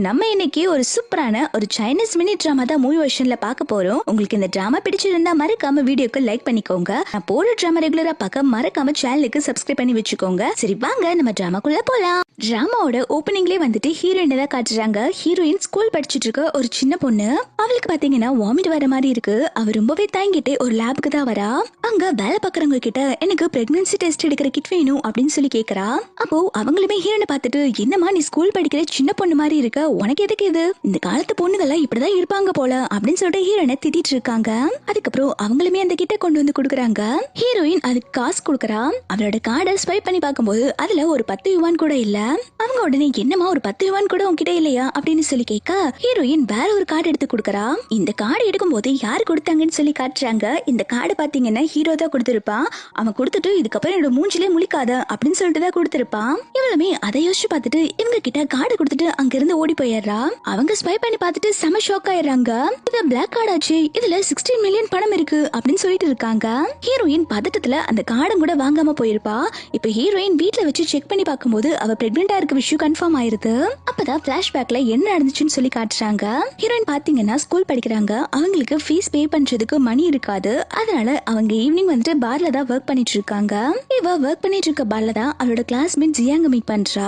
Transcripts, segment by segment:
நம்ம இன்னைக்கு ஒரு சூப்பரான ஒரு சைனீஸ் மினி டிராமா தான் மூவி வெர்ஷன்ல பார்க்க போறோம். உங்களுக்கு இந்த டிராமா பிடிச்சிருந்தா மறக்காம வீடியோக்கு லைக் பண்ணிக்கோங்க. நான் போற டிராமா ரெகுலரா பார்க்க மறக்காம சேனலுக்கு சப்ஸ்கிரைப் பண்ணி வச்சுக்கோங்க. சரி வாங்க நம்ம டிராமாக்குள்ள போலாம். டிராமாவோட ஓப்பனிங்லேயே வந்துட்டு ஹீரோயின் தான் காட்டுறாங்க. ஹீரோயின் ஸ்கூல் படிச்சுட்டு இருக்க ஒரு சின்ன பொண்ணு. அவளுக்கு பாத்தீங்கன்னா வாமிட் வர மாதிரி இருக்கு. அவ ரொம்பவே தயங்கிட்டு ஒரு லேபுக்கு தான் வரா. அங்க வேலை பாக்குறவங்க கிட்ட எனக்கு பிரெக்னன்சி டெஸ்ட் எடுக்கிற கிட் வேணும் அப்படின்னு சொல்லி கேக்குறா. அப்போ அவங்களுமே ஹீரோனை பார்த்துட்டு என்னமா நீ ஸ்கூல் படிக்கிற சின்ன பொண்ணு மாதிரி இருக்க, உனக்கு எதுக்கு இது, இந்த காலத்து பொண்ணுங்கெல்லாம் இப்படிதான் இருப்பாங்க போல அப்படின்னு சொல்லிட்டு ஹீரோனை திட்டிட்டு இருக்காங்க. அதுக்கப்புறம் அவங்களுமே அந்த கிட்ட கொண்டு வந்து குடுக்குறாங்க. ஹீரோயின் அதுக்கு காசு குடுக்கறா. அவளோட கார்டை ஸ்வைப் பண்ணி பார்க்கும்போது அதுல ஒரு 10 யுவான் கூட இல்ல. அவங்க உடனே என்னமா ஒரு 10 யுவான் கூட உன்கிட்ட இல்லையா அப்படின்னு சொல்லி கேட்க ஹீரோயின் வேற ஒரு கார்டு எடுத்து கொடுக்கறா. இந்த கார்டு எடுக்கும் போது யாரு கொடுத்தாங்கன்னு சொல்லி காட்டுறாங்க. இந்த கார்டு பாத்தீங்கன்னா ஹீரோ தான் கொடுத்திருப்பான். அவன் கொடுத்துட்டு இதுக்கப்புறம் என்னோட மூஞ்சிலே முழிக்காத அப்படின்னு சொல்லிட்டு தான் கொடுத்திருப்பான். இவளுமே அதை யோசிச்சு பார்த்துட்டு இவங்க கிட்ட கார்டு கொடுத்துட்டு அங்க இருந்து ஓடி போயிடுறா. அவங்க ஸ்வைப் பண்ணி பார்த்துட்டு செம ஷாக் ஆயிடுறாங்க. இது பிளாக் கார்டு ஆச்சு, இதுல 16 மில்லியன் பணம் இருக்கு அப்படின்னு சொல்லிட்டு இருக்காங்க. ஹீரோயின் பதட்டத்துல அந்த கார்டும் கூட வாங்காம போயிருப்பா. இப்ப ஹீரோயின் வீட்ல வச்சு செக் பண்ணி பார்க்கும்போது அவ பிரெக்னெண்டா இருக்க விஷயம் கன்ஃபார்ம் ஆயிருது. அப்பதான் பிளாஷ்பேக்ல என்ன நடந்துச்சுன்னு சொல்லி காட்டுறாங்க. ஹீரோயின் பாத்தீங்கன்னா ஸ்கூல் படிக்கிறாங்க. அவங்களுக்கு ஃபீஸ் பே பண்றதுக்கு மணி இருக்காது. அதனால அவங்க ஈவினிங் வந்துட்டு பார்ல தான் ஒர்க் பண்ணிட்டு இருக்காங்க. இவ ஒர்க் பண்ணிட்டு இருக்க பார்ல தான் அவளோட கிளாஸ்மேட் ஜியாங்க மீட் பண்றா.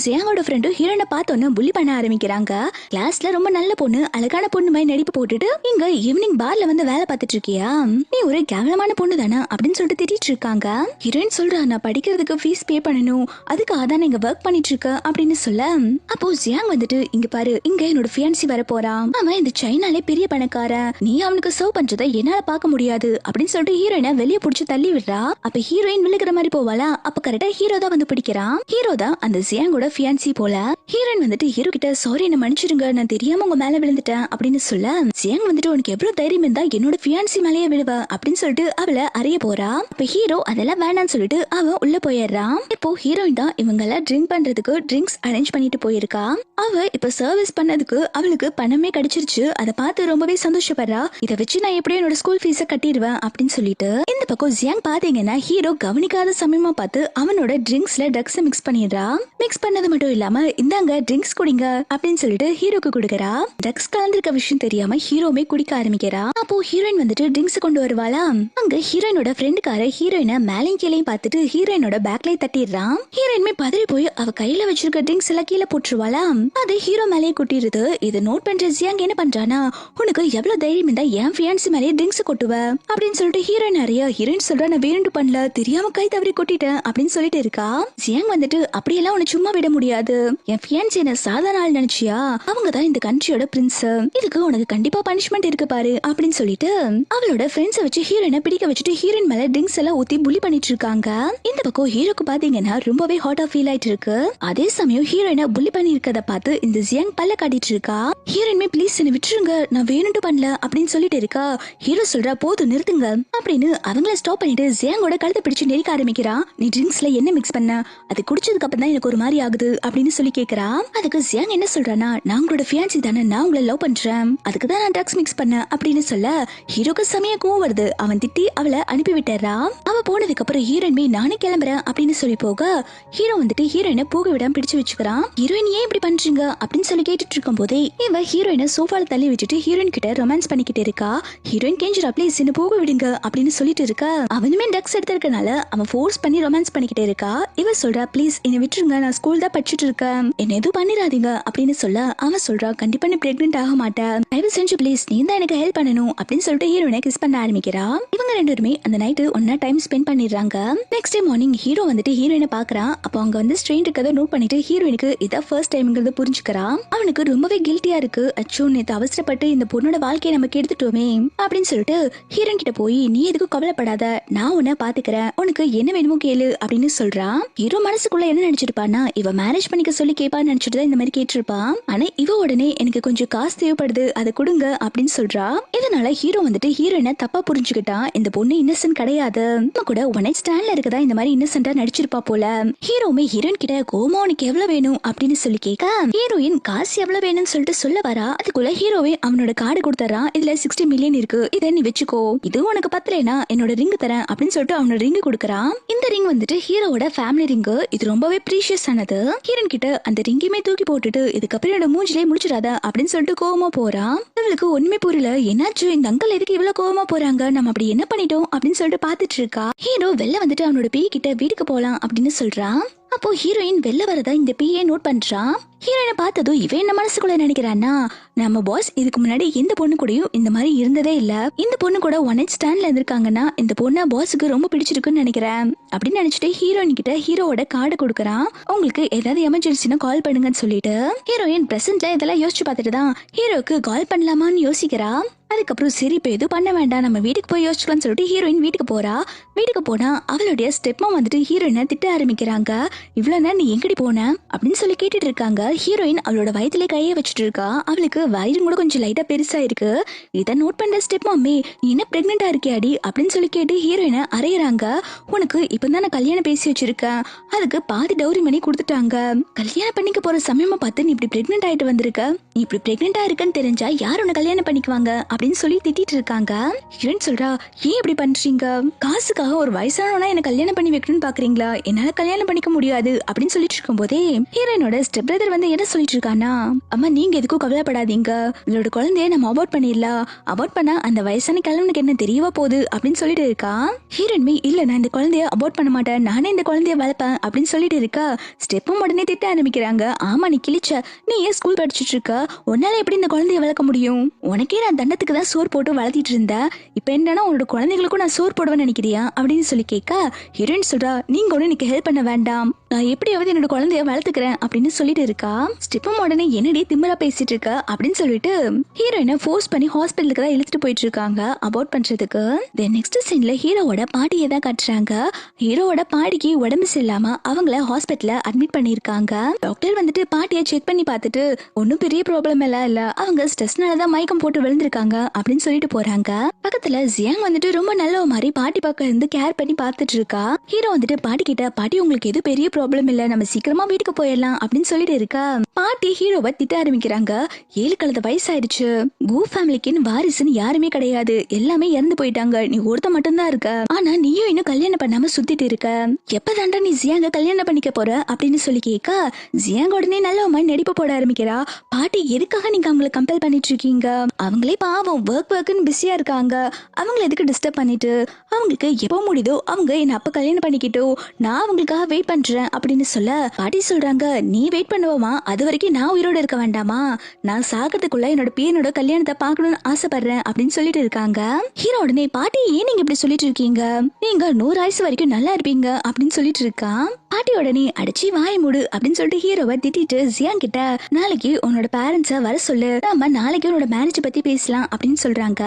ஜியாங்கோட ஃப்ரெண்டும் ஹீரோனை பார்த்தோன்னு புள்ளி பண்ண ஆரம்பிக்கிறாங்க. கிளாஸ்ல ரொம்ப நல்ல பொண்ணு, அழகான பொண்ணு மாதிரி நடிப்பு போட்டுட்டு இங்க ஈவினிங் பார்ல வந்து வேலை பார்த்துட்டு இருக்கியா, நீ ஒரு கேவலமான பொண்ணு தானே அப்படின்னு சொல்லிட்டு திட்டிட்டு இருக்காங்க. ஹீரோயின் சொல்றா நான் படிக்கிறதுக்கு ஃபீஸ் பே பண்ணணும், அதுக்கு அதான் இங்க ஒர்க் பண்ணிட்டு இருக்க அப்படின்னு சொல்ல அப்போ ஜியாங் வந்துட்டு இங்க பாரு, இங்க என்னோட ஃபியான்சி வர போறான். அவன் இந்த சைனாலே பெரிய பணக்காரன், நீ அவனுக்கு சர்வ் பண்றதை என்னால பார்க்க முடியாது அப்படின்னு சொல்லிட்டு ஹீரோயினை வெளியே புடிச்சு தள்ளி விடுறா. அப்ப ஹீரோயின் விழுகிற மாதிரி போவாளா, அப்ப கரெக்டா ஹீரோ தான் வந்து பிடிக்கிறான். ஹீரோ தான் அந்த ஜியாங்கோட ஃபியான்சி போல. ஹீரோயின் வந்துட்டு ஹீரோ கிட்ட சாரி என்ன மன்னிச்சிருங்க, நான் தெரியாம உங்க மேல விழுந்துட்டேன் அப்படின்னு சொல்ல ஜியாங் வந்துட்டு உனக்கு எவ்வளவு தைரியம் இருந்தா என்னோட ஃபியான்சி மேலேயே விழுவ அப்படின்னு சொல்லிட்டு அவளை அறிய போறா. அப்ப ஹீரோ அதெல்லாம் வேண்டாம்னு சொல்லிட்டு அவன் உள்ள போயிடுறான். இப்போ ஹீரோயின் தான் இவங்கள ட்ரிங்க் பண்றதுக்கு ட்ரிங்க்ஸ் அரேஞ்ச் பண்ணிட்டு போயிருக்கா. அவ இப்ப சர்வீஸ் பண்ணதுக்கு அவளுக்கு பணமே கிடைச்சிருச்சு. அதை பார்த்து ரொம்பவே சந்தோஷப்படுறா. இதை வச்சு நான் எப்படியும் என்னோட ஸ்கூல் ஃபீஸ கட்டிடுவேன் அப்படின்னு சொல்லிட்டு இந்த பக்கம் ஜியாங் பாத்தீங்கன்னா ஹீரோ கவனிக்காத சமயமா பார்த்து அவனோட ட்ரிங்க்ஸ்ல ட்ரக்ஸ் மிக்ஸ் பண்ணிடுறா. மிக்ஸ் பண்ணது மட்டும் இல்லாம இந்தாங்க ட்ரிங்க்ஸ் குடிங்க அப்படின்னு சொல்லிட்டு ஹீரோக்கு கொடுக்கறா. ட்ரக்ஸ் கலந்திருக்க விஷயம் தெரியாம ஹீரோமே குடிக்க ஆரம்பிக்கிறா. அப்போ ஹீரோயின் வந்துட்டு ட்ரிங்க்ஸ் கொண்டு வருவாளா. அங்க ஹீரோயினோட ஃப்ரெண்டுக்கார ஹீரோயினை மேலையும் கீழையும் பார்த்துட்டு ஹீரோயினோட பேக்ல தட்டிடுறான். ஹீரோயின்மே பதறி போய் அவ கையில வச்சிருக்க ட்ரிங்க்ஸ் எல்லாம் கீழே போட்டுருவாளா. அது ஹீரோ மேலேயே கொட்டிடுது. இதை நோட் பண்ற ஜியாங் என்ன பண்றானா, உனக்கு எவ்வளவு தைரியம் இருந்தா என் ஃபியான்சி மேலேயே ட்ரிங்க்ஸ் கொட்டுவ அப்படின்னு சொல்லிட்டு ஹீரோயின் நிறைய ஹீரோயின் சொல்ற நான் வேண்டு பண்ணல, தெரியாம கை தவறி கொட்டிட்டேன் அப்படின்னு சொல்லிட்டு இருக்கா. ஜியாங் வந்துட்டு அப்படியெல்லாம் உன்னை சும்மா விட முடியாது, என் ஃபியான்சி என்ன சாதாரண ஆள் நினைச்சியா, அவங்க தான் இந்த கண்ட்ரியோட பிரின்ஸ், இதுக்கு உனக்கு கண்டிப்பா பனிஷ்மெண்ட் இருக்கு பாரு அப்படின்னு சொல்லிட்டு அவளோட ஃப்ரெண்ட்ஸை வச்சு ஹீரோயினை பிடிக்க வச்சுட்டு ஹீரோயின் மேல ட்ரிங்க்ஸ் எல்லாம் ஊத்தி புலி பண்ணிட்டு இருக்காங்க. இந்த பக்கம் ஹீரோக்கு பாத்தீங்கன்னா ரொம்பவே ஹாட்டா ஃபீல் ஆயிட்டு இருக்கு. அதே சமயம் ஹீரோயினை புலி பண்ணி இருக்கத பார்த்து இந்த ஜியாங் பல்ல காட்டிட்டு இருக்கா. ஹீரோயின்மே ப்ளீஸ் என்ன விட்டுருங்க, நான் வேணும்ட்டு பண்ணல அப்படின்னு சொல்லிட்டு இருக்கா. ஹீரோ சொல்றா போதும் நிறுத்துங்க அப்படின்னு அவங்கள ஸ்டாப் பண்ணிட்டு ஜியாங்கோட கழுத்தை பிடிச்சு நெரிக்க ஆரம்பிக்கிறா. நீ ட்ரிங்க்ஸ்ல என்ன மிக்ஸ் பண்ண, அது குடிச்சதுக்கு அப்புறம் தான் எனக்கு ஒரு மாதிரி ஆகுது அப்படின்னு சொல்லி கேக்குறா. அதுக்கு ஜியாங் என்ன சொல்றானா, நான் உங்களோட ஃபியான்சி தானே, நான் உங்களை லவ் பண்றேன், அதுக்கு தான் நான் ட்ரக்ஸ் மிக்ஸ் பண்ண அப்படின்னு சொல்ல ஹீரோக்கு சமய கோவம் வருது. அவன் திட்டி அவளை அனுப்பி விட்டுறா. அவ போனதுக்கு அப்புறம் ஹீரோயின்மே நானே கிளம்புறேன் அப்படின்னு சொல்லி போக ஹீரோ வந்துட்டு ஹீரோயினை போக விடாம பிடிச்சு வச்சுக்கிறான். ஹீரோயின் ஏன் இப்படி பண்றீங்க அப்படின்னு சொல்லி கேட்டுட்டு இருக்கும் போதே இவ ஹீரோயினை சோஃபால தள்ளி விட்டுட்டு ஹீரோயின் கிட்ட ரொமான்ஸ் பண்ணிக்கிட்டு இருக்கா. ஹீரோயின் கெஞ்சிரா ப்ளீஸ் என்ன போக விடுங்க அப்படின்னு சொல்லிட்டு இருக்கா. அவனுமே ட்ரக்ஸ் எடுத்திருக்கனால அவன் ஃபோர்ஸ் பண்ணி ரொமான்ஸ் பண்ணிக்கிட்டே இருக்கா. இவ சொல்றா ப்ளீஸ் என்ன விட்டுருங்க, நான் ஸ்கூல் தான் படிச்சுட்டு இருக்கேன், என்ன எதுவும் பண்ணிடாதீங்க அப்படின்னு சொல்ல அவன் சொல்றா கண்டிப்பா நீ பிரெக்னென்ட் ஆக மாட்டேன், தயவு செஞ்சு ப்ளீஸ் நீ தான் எனக்கு ஹெல்ப் பண்ணணும் அப்படின்னு சொல்லிட்டு ஹீரோயினை கிஸ் பண்ண ஆரம்பிக்கிறா. இவங்க ரெண்டு பேருமே அந்த நைட்டு ஒன்னா டைம் ஸ்பெண்ட் பண்ணிடுறாங்க. நெக்ஸ்ட் டே மார்னிங் ஹீரோ வந்துட்டு ஹீரோயினை பாக்குறான். அப்போ அங்க வந்து ஸ்ட்ரெயின் இருக்கதை நோட் பண்ணிட்டு ஹீரோயினுக்கு இதான் ஃபர்ஸ்ட் டைம்ங்கிறது புரிஞ்சுக்கிறான். அவனுக்கு ரொம்பவே கில்ட்டியா இருக்கு. அச்சோ நேத்து அவசரப்பட்டு இந்த பொண்ணோட வாழ்க்கையை நமக்கு எடுத்துட்டோமே அப்படின்னு சொல்லிட்டு ஹீரோயின் கிட்ட போய் நீ எதுக்கும் கவலைப்படாத, நான் உன்னை பாத்துக்கிறேன், உனக்கு என்ன வேணுமோ கேளு அப்படின்னு சொல்றான். ஹீரோ மனசுக்குள்ள என்ன நினைச்சிருப்பான்னா இவ மேரேஜ் பண்ணிக்க சொல்லி கேட்பான்னு நினைச்சிட்டு தான் இந்த மாதிரி கேட்டிருப்பான். ஆனா இவ உடனே எனக்கு கொஞ்சம் காசு தேவைப்படுது அதை கொடுங்க அப்படின்னு சொல்றா. இதனால ஹீரோ வந்துட்டு ஹீரோயினை தப்பா புரிஞ்சுக்கிட்டான். இந்த பொண்ணு இன்னசென்ட் கிடையாது, நம்ம கூட ஒன் நைட் ஸ்டாண்ட்ல இருக்கதா இந்த மாதிரி இன்னசென்ட்டா நடிச்சிருப்பா போல. ஹீரோமே ஹீரோயின் கிட்ட கோமா உனக்கு எவ்வளவு வேணும் அப்படின்னு சொல்லி கேட்க ஹீரோயின் காசு எவ்வளவு வேணும்னு சொல்லிட்டு சொல்ல வரா. அதுக்குள்ள ஹீரோவே அவனோட கார்டு கொடுத்துறான். இதுல 60 மில்லியன் இருக்கு, இதை நீ வச்சுக்கோ, இது உனக்கு பத்தலைனா என்னோட ரிங் தரேன் அப்படின்னு சொல்லிட்டு அவனோட ரிங் கொடுக்கறான். இந்த ரிங் வந்துட்டு ஹீரோவோட ஃபேமிலி ரிங், இது ரொம்பவே ப்ரீஷியஸ் ஆனது. ஹீரோயின் கிட்ட அந்த ரிங்கையுமே தூக்கி போட்டு விட்டுட்டு இதுக்கப்புறம் என்னோட மூஞ்சிலே முடிச்சிடாத அப்படின்னு சொல்லிட்டு கோவமா போறான். இவளுக்கு ஒண்ணுமே புரியல, என்னாச்சு இந்த அங்கிள் எதுக்கு இவ்வளவு கோவமா போறாங்க, நம்ம அப்படி என்ன பண்ணிட்டோம் அப்படின்னு சொல்லிட்டு பாத்துட்டு இருக்கா. ஹீரோ வெளில வந்துட்டு அவனோட பேய் கிட்ட வீட்டுக்கு போலாம் அப்படின்னு சொல்றான். அப்போ ஹீரோயின் வெளில வரதா இந்த பிஏ நோட் பண்றான். ஹீரோயினை பார்த்ததும் இவன் என்ன மனசுக்குள்ள நினைக்கிறான்னா, நம்ம பாஸ் இதுக்கு முன்னாடி எந்த பொண்ணு கூடயும் இந்த மாதிரி இருந்ததே இல்ல, இந்த பொண்ணு கூட ஒன் நைட் ஸ்டாண்ட்ல இருந்திருக்காங்கன்னா இந்த பொண்ணு பாஸுக்கு ரொம்ப பிடிச்சிருக்குன்னு நினைக்கிறேன் அப்படின்னு நினைச்சிட்டு ஹீரோயின் கிட்ட ஹீரோவோட கார்டு கொடுக்கறான். உங்களுக்கு ஏதாவது எமர்ஜென்சினா கால் பண்ணுங்கன்னு சொல்லிட்டு ஹீரோயின் பிரசன்ட்ல இதெல்லாம் யோசிச்சு பார்த்துட்டு தான் ஹீரோக்கு கால் பண்ணலாமான்னு யோசிக்கிறா. அதுக்கப்புறம் சரி இப்ப எதுவும் பண்ண வேண்டாம், நம்ம வீட்டுக்கு போய் யோசிக்கலாம்னு சொல்லிட்டு ஹீரோயின் வீட்டுக்கு போறா. வீட்டுக்கு போனா அவளுடைய ஸ்டெப்மா வந்துட்டு ஹீரோயினை திட்ட ஆரம்பிக்கிறாங்க. இவ்வளவு நேரம் நீ எங்கடி போன அப்படின்னு சொல்லி கேட்டுட்டு இருக்காங்க. ஹீரோயின் அவளோட வயிற்றுல கையை வச்சுட்டு இருக்கா. அவளுக்கு வயிறு கூட கொஞ்சம் லைட்டா பெருசா இருக்கு. இதை நோட் பண்ற ஸ்டெப்மாமே நீ என்ன பிரெக்னெண்டா இருக்கியாடி அப்படின்னு சொல்லி கேட்டு ஹீரோயினை அறையறாங்க. உனக்கு இப்பதான் நான் கல்யாணம் பேசி வச்சிருக்கேன், அதுக்கு பாதி டவுரி மணி கொடுத்துட்டாங்க, கல்யாணம் பண்ணிக்க போற சமயமா பார்த்து நீ இப்படி பிரெக்னென்ட் ஆயிட்டு வந்திருக்க, நீ இப்படி பிரெக்னெண்டா இருக்குன்னு தெரிஞ்சா யார் உன்னை கல்யாணம் பண்ணிக்குவாங்க அப்படின்னு சொல்லி திட்டிட்டு இருக்காங்க. ஹீரோயின் சொல்றா, ஏன் இப்படி பண்றீங்க, காசுக்காக ஒரு வயசானவனா என்ன கல்யாணம் பண்ணி வைக்கணும்னு பாக்குறீங்களா, என்னால கல்யாணம் பண்ணிக்க முடியாது அப்படின்னு சொல்லிட்டு இருக்கும் போதே ஹீரோயினோட ஸ்டெப் பிரதர் வந்து என்ன சொல்லிட்டு இருக்கானா, அம்மா நீங்க எதுக்கும் கவலைப்படாதீங்க, உங்களோட குழந்தைய நம்ம அபார்ட் பண்ணிடலாம், அபார்ட் பண்ணா அந்த வயசான கிழவனுக்கு என்ன தெரியவா போகுது அப்படின்னு சொல்லிட்டு இருக்கா. ஹீரோயின்மே இல்ல நான் இந்த குழந்தைய அபார்ட் பண்ண மாட்டேன், நானே இந்த குழந்தைய வளர்ப்பேன் அப்படின்னு சொல்லிட்டு இருக்கா. ஸ்டெப்பும் உடனே திட்ட ஆரம்பிக்கிறாங்க. ஆமா நீ கிழிச்ச, நீ ஏன் ஸ்கூல் படிச்சுட்டு இருக்க, உன்னால எப்படி இந்த குழந்தைய வளர்க்க முடியும், உனக்கே நான் தண்டத்துக்கு தான் சோறு போட்டு வளர்த்திட்டு இருந்தேன், இப்ப என்னன்னா உன்னோட குழந்தைகளுக்கும் நான் சோறு போடுவேன்னு நினைக்கிறியா அப்படின்னு சொல்லி கேட்க ஹீரோயின் சொல்றா, நீங்க ஒண்ணு எனக்கு ஹெல்ப் பண்ண வேண்டாம், நான் எப்படியாவது என்னோட குழந்தைய வளர்த்துக்கிறேன் அப்படின்னு சொல்லிட்டு இருக்கா. ஸ்டெப்பும் உடனே என்னடி திமிரா பேசிட்டு இருக்க அப்படின்னு சொல்லிட்டு ஹீரோயினை ஃபோர்ஸ் பண்ணி ஹாஸ்பிட்டலுக்கு தான் இழுத்துட்டு போயிட்டு இருக்காங்க அபார்ட் பண்றதுக்கு. நெக்ஸ்ட் சீன்ல ஹீரோவோட பாட்டியை தான் காட்டுறாங்க. ஹீரோவோட பாட்டிக்கு உடம்பு சரியில்லாம அவங்கள ஹாஸ்பிட்டல்ல அட்மிட் பண்ணிருக்காங்க. டாக்டர் வந்துட்டு பாட்டியை செக் பண்ணி பார்த்துட்டு ஒன்னும் பெரிய ப்ராப்ளம் எல்லாம் இல்ல, அவங்க ஸ்ட்ரெஸ்னாலதான் மயக்கம் போட்டு விழுந்திருக்காங்க அப்படின்னு சொல்லிட்டு போறாங்க. பக்கத்துல ஜியாங் வந்துட்டு ரொம்ப நல்ல மாதிரி பாட்டி பக்கம் இருந்து கேர் பண்ணி பார்த்துட்டு இருக்கா. ஹீரோ வந்துட்டு பாட்டி கிட்ட, பாட்டி உங்களுக்கு எது பெரிய ப்ராப்ளம் இல்ல, நம்ம சீக்கிரமா வீட்டுக்கு போயிடலாம் அப்படின்னு சொல்லிட்டு இருக்கா. பாட்டி ஹீரோவை திட்ட ஆரம்பிக்கிறாங்க. 7 கழுத வயசாயிடுச்சு, பூ ஃபேமிலிக்குன்னு வாரிசுன்னு யாருமே கிடையாது, எல்லாமே இறந்து போயிட்டாங்க, நீ ஒருத்த மட்டும் தான் இருக்க, ஆனா நீயும் இன்னும் கல்யாணம் பண்ணாம சுத்திட்டு இருக்க, எப்பதாண்டா நீ ஜியாங்க கல்யாணம் பண்ணிக்க போற அப்படின்னு சொல்லி கேட்க ஜியாங் உடனே நல்ல மாதிரி நடிப்பு போட ஆரம்பிக்கிறா. பாட்டி எதுக்காக நீங்க அவங்களை கம்பல் பண்ணிட்டு இருக்கீங்க, அவங்களே பாவம் ஒர்க்னு பிஸியா இருக்காங்க, அவங்களை எதுக்கு டிஸ்டர்ப் பண்ணிட்டு, அவங்களுக்கு எப்போ முடியுதோ அவங்க என்ன அப்ப கல்யாணம் பண்ணிக்கிட்டோ, நான் அவங்களுக்காக வெயிட் பண்றேன் அப்படின்னு சொல்ல பாட்டி சொல்றாங்க, நீ வெயிட் பண்ணுவோமா, அது வரைக்கும் நான் உயிரோட இருக்க வேண்டாமா, நான் சாகிறதுக்குள்ள என்னோட பையனோட கல்யாணத்தை பார்க்கணும்னு ஆசைப்படுறேன் அப்படின்னு சொல்லிட்டு இருக்காங்க. ஹீரோ உடனே, பாட்டி ஏன் நீங்க இப்படி சொல்லிட்டு இருக்கீங்க, நீங்க 100 ஆயுசு வரைக்கும் நல்லா இருப்பீங்க அப்படின்னு சொல்லிட்டு இருக்கா. பாட்டி உடனே அடிச்சு வாய மூடு அப்படின்னு சொல்லிட்டு ஹீரோவை திட்டிட்டு ஜியாங் கிட்ட, நாளைக்கு உன்னோட பேரண்ட்ஸ வர சொல்லு, நம்ம நாளைக்கு உன்னோட மேரேஜ் பத்தி பேசலாம் அப்படின்னு சொல்றாங்க.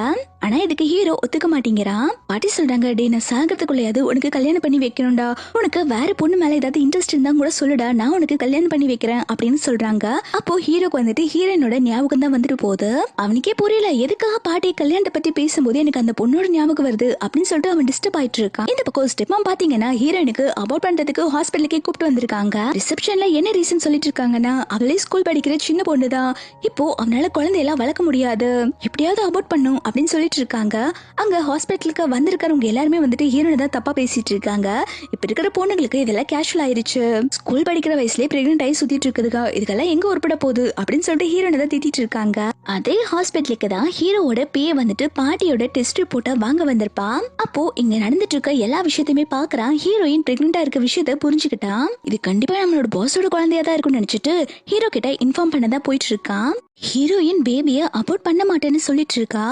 ஆனா இதுக்கு ஹீரோ ஒத்துக்க மாட்டேங்கிறான். பாட்டி சொல்றாங்க, டே நான் சாகிறதுக்குள்ளையாவது உனக்கு கல்யாணம் பண்ணி வைக்கணும்டா, உனக்கு வேற பொண்ணு மேல ஏதாவது இன்ட்ரெஸ்ட் இருந்தா கூட சொல்லுடா, நான் உனக்கு கல்யாணம் பண்ணி வைக்கிறேன் அப்படின்னு சொல்றாங்க. அப்போ ஹீரோக்கு வந்துட்டு ஹீரோயினோட ஞாபகம் தான் வந்துட்டு போகுது. அவனுக்கே புரியல எதுக்காக பாட்டி கல்யாணத்தை பத்தி பேசும்போது எனக்கு அந்த பொண்ணோட ஞாபகம் வருது அப்படின்னு சொல்லிட்டு அவன் டிஸ்டர்ப் ஆயிட்டு இருக்கான். இந்த பக்கம் ஸ்டெப்மா பாத்தீங்கன்னா ஹீரோயினுக்கு அபார்ட் பண்றதுக்கு ஹாஸ்பிட்டலுக்கே கூப்பிட்டு வந்திருக்காங்க. ரிசப்ஷன்ல என்ன ரீசன் சொல்லிட்டு இருக்காங்கன்னா, அவளே ஸ்கூல் படிக்கிற சின்ன பொண்ணுதான், இப்போ அவனால குழந்தையெல்லாம் வளர்க்க முடியாது, எப்படியாவது அபார்ட் பண்ணும் அப்படின்னு சொல்லிட்டு இருக்காங்க. அங்க ஹாஸ்பிட்டலுக்கு வந்திருக்கிறவங்க எல்லாருமே வந்துட்டு ஹீரோனை தான் தப்பா பேசிட்டு இருக்காங்க. இப்ப இருக்கிற பொண்ணுங்களுக்கு இதெல்லாம் கேஷுவல் ஆயிருச்சு, ஸ்கூல் படிக்கிற வயசுலயே பிரெக்னென்ட் ஆகி சுத்திட்டு இருக்குதுக்கா, இதுக்கெல்லாம் எங்க உருப்பட போகுது அப்படின்னு சொல்லிட்டு ஹீரோனை தான் திட்டிட்டு இருக்காங்க. அதே ஹாஸ்பிட்டலுக்கு தான் ஹீரோவோட பேய வந்துட்டு பாட்டியோட டெஸ்ட் ரிப்போர்ட்டை வாங்க வந்திருப்பான். அப்போ இங்க நடந்துட்டு இருக்க எல்லா விஷயத்தையுமே பாக்குறான். ஹீரோயின் பிரெக்னெண்டா இருக்க விஷயத்த புரிஞ்சுக்கிட்டான். இது கண்டிப்பா நம்மளோட பாஸோட குழந்தையா தான் இருக்கும்னு நினைச்சிட்டு ஹீரோ கிட்ட இன்ஃபார்ம் பண்ணதா போயிட்டு இருக்கான். ஹீரோயின் பேபிய அபோர்ட் பண்ண மாட்டேன்னு சொல்லிட்டு இருக்கா.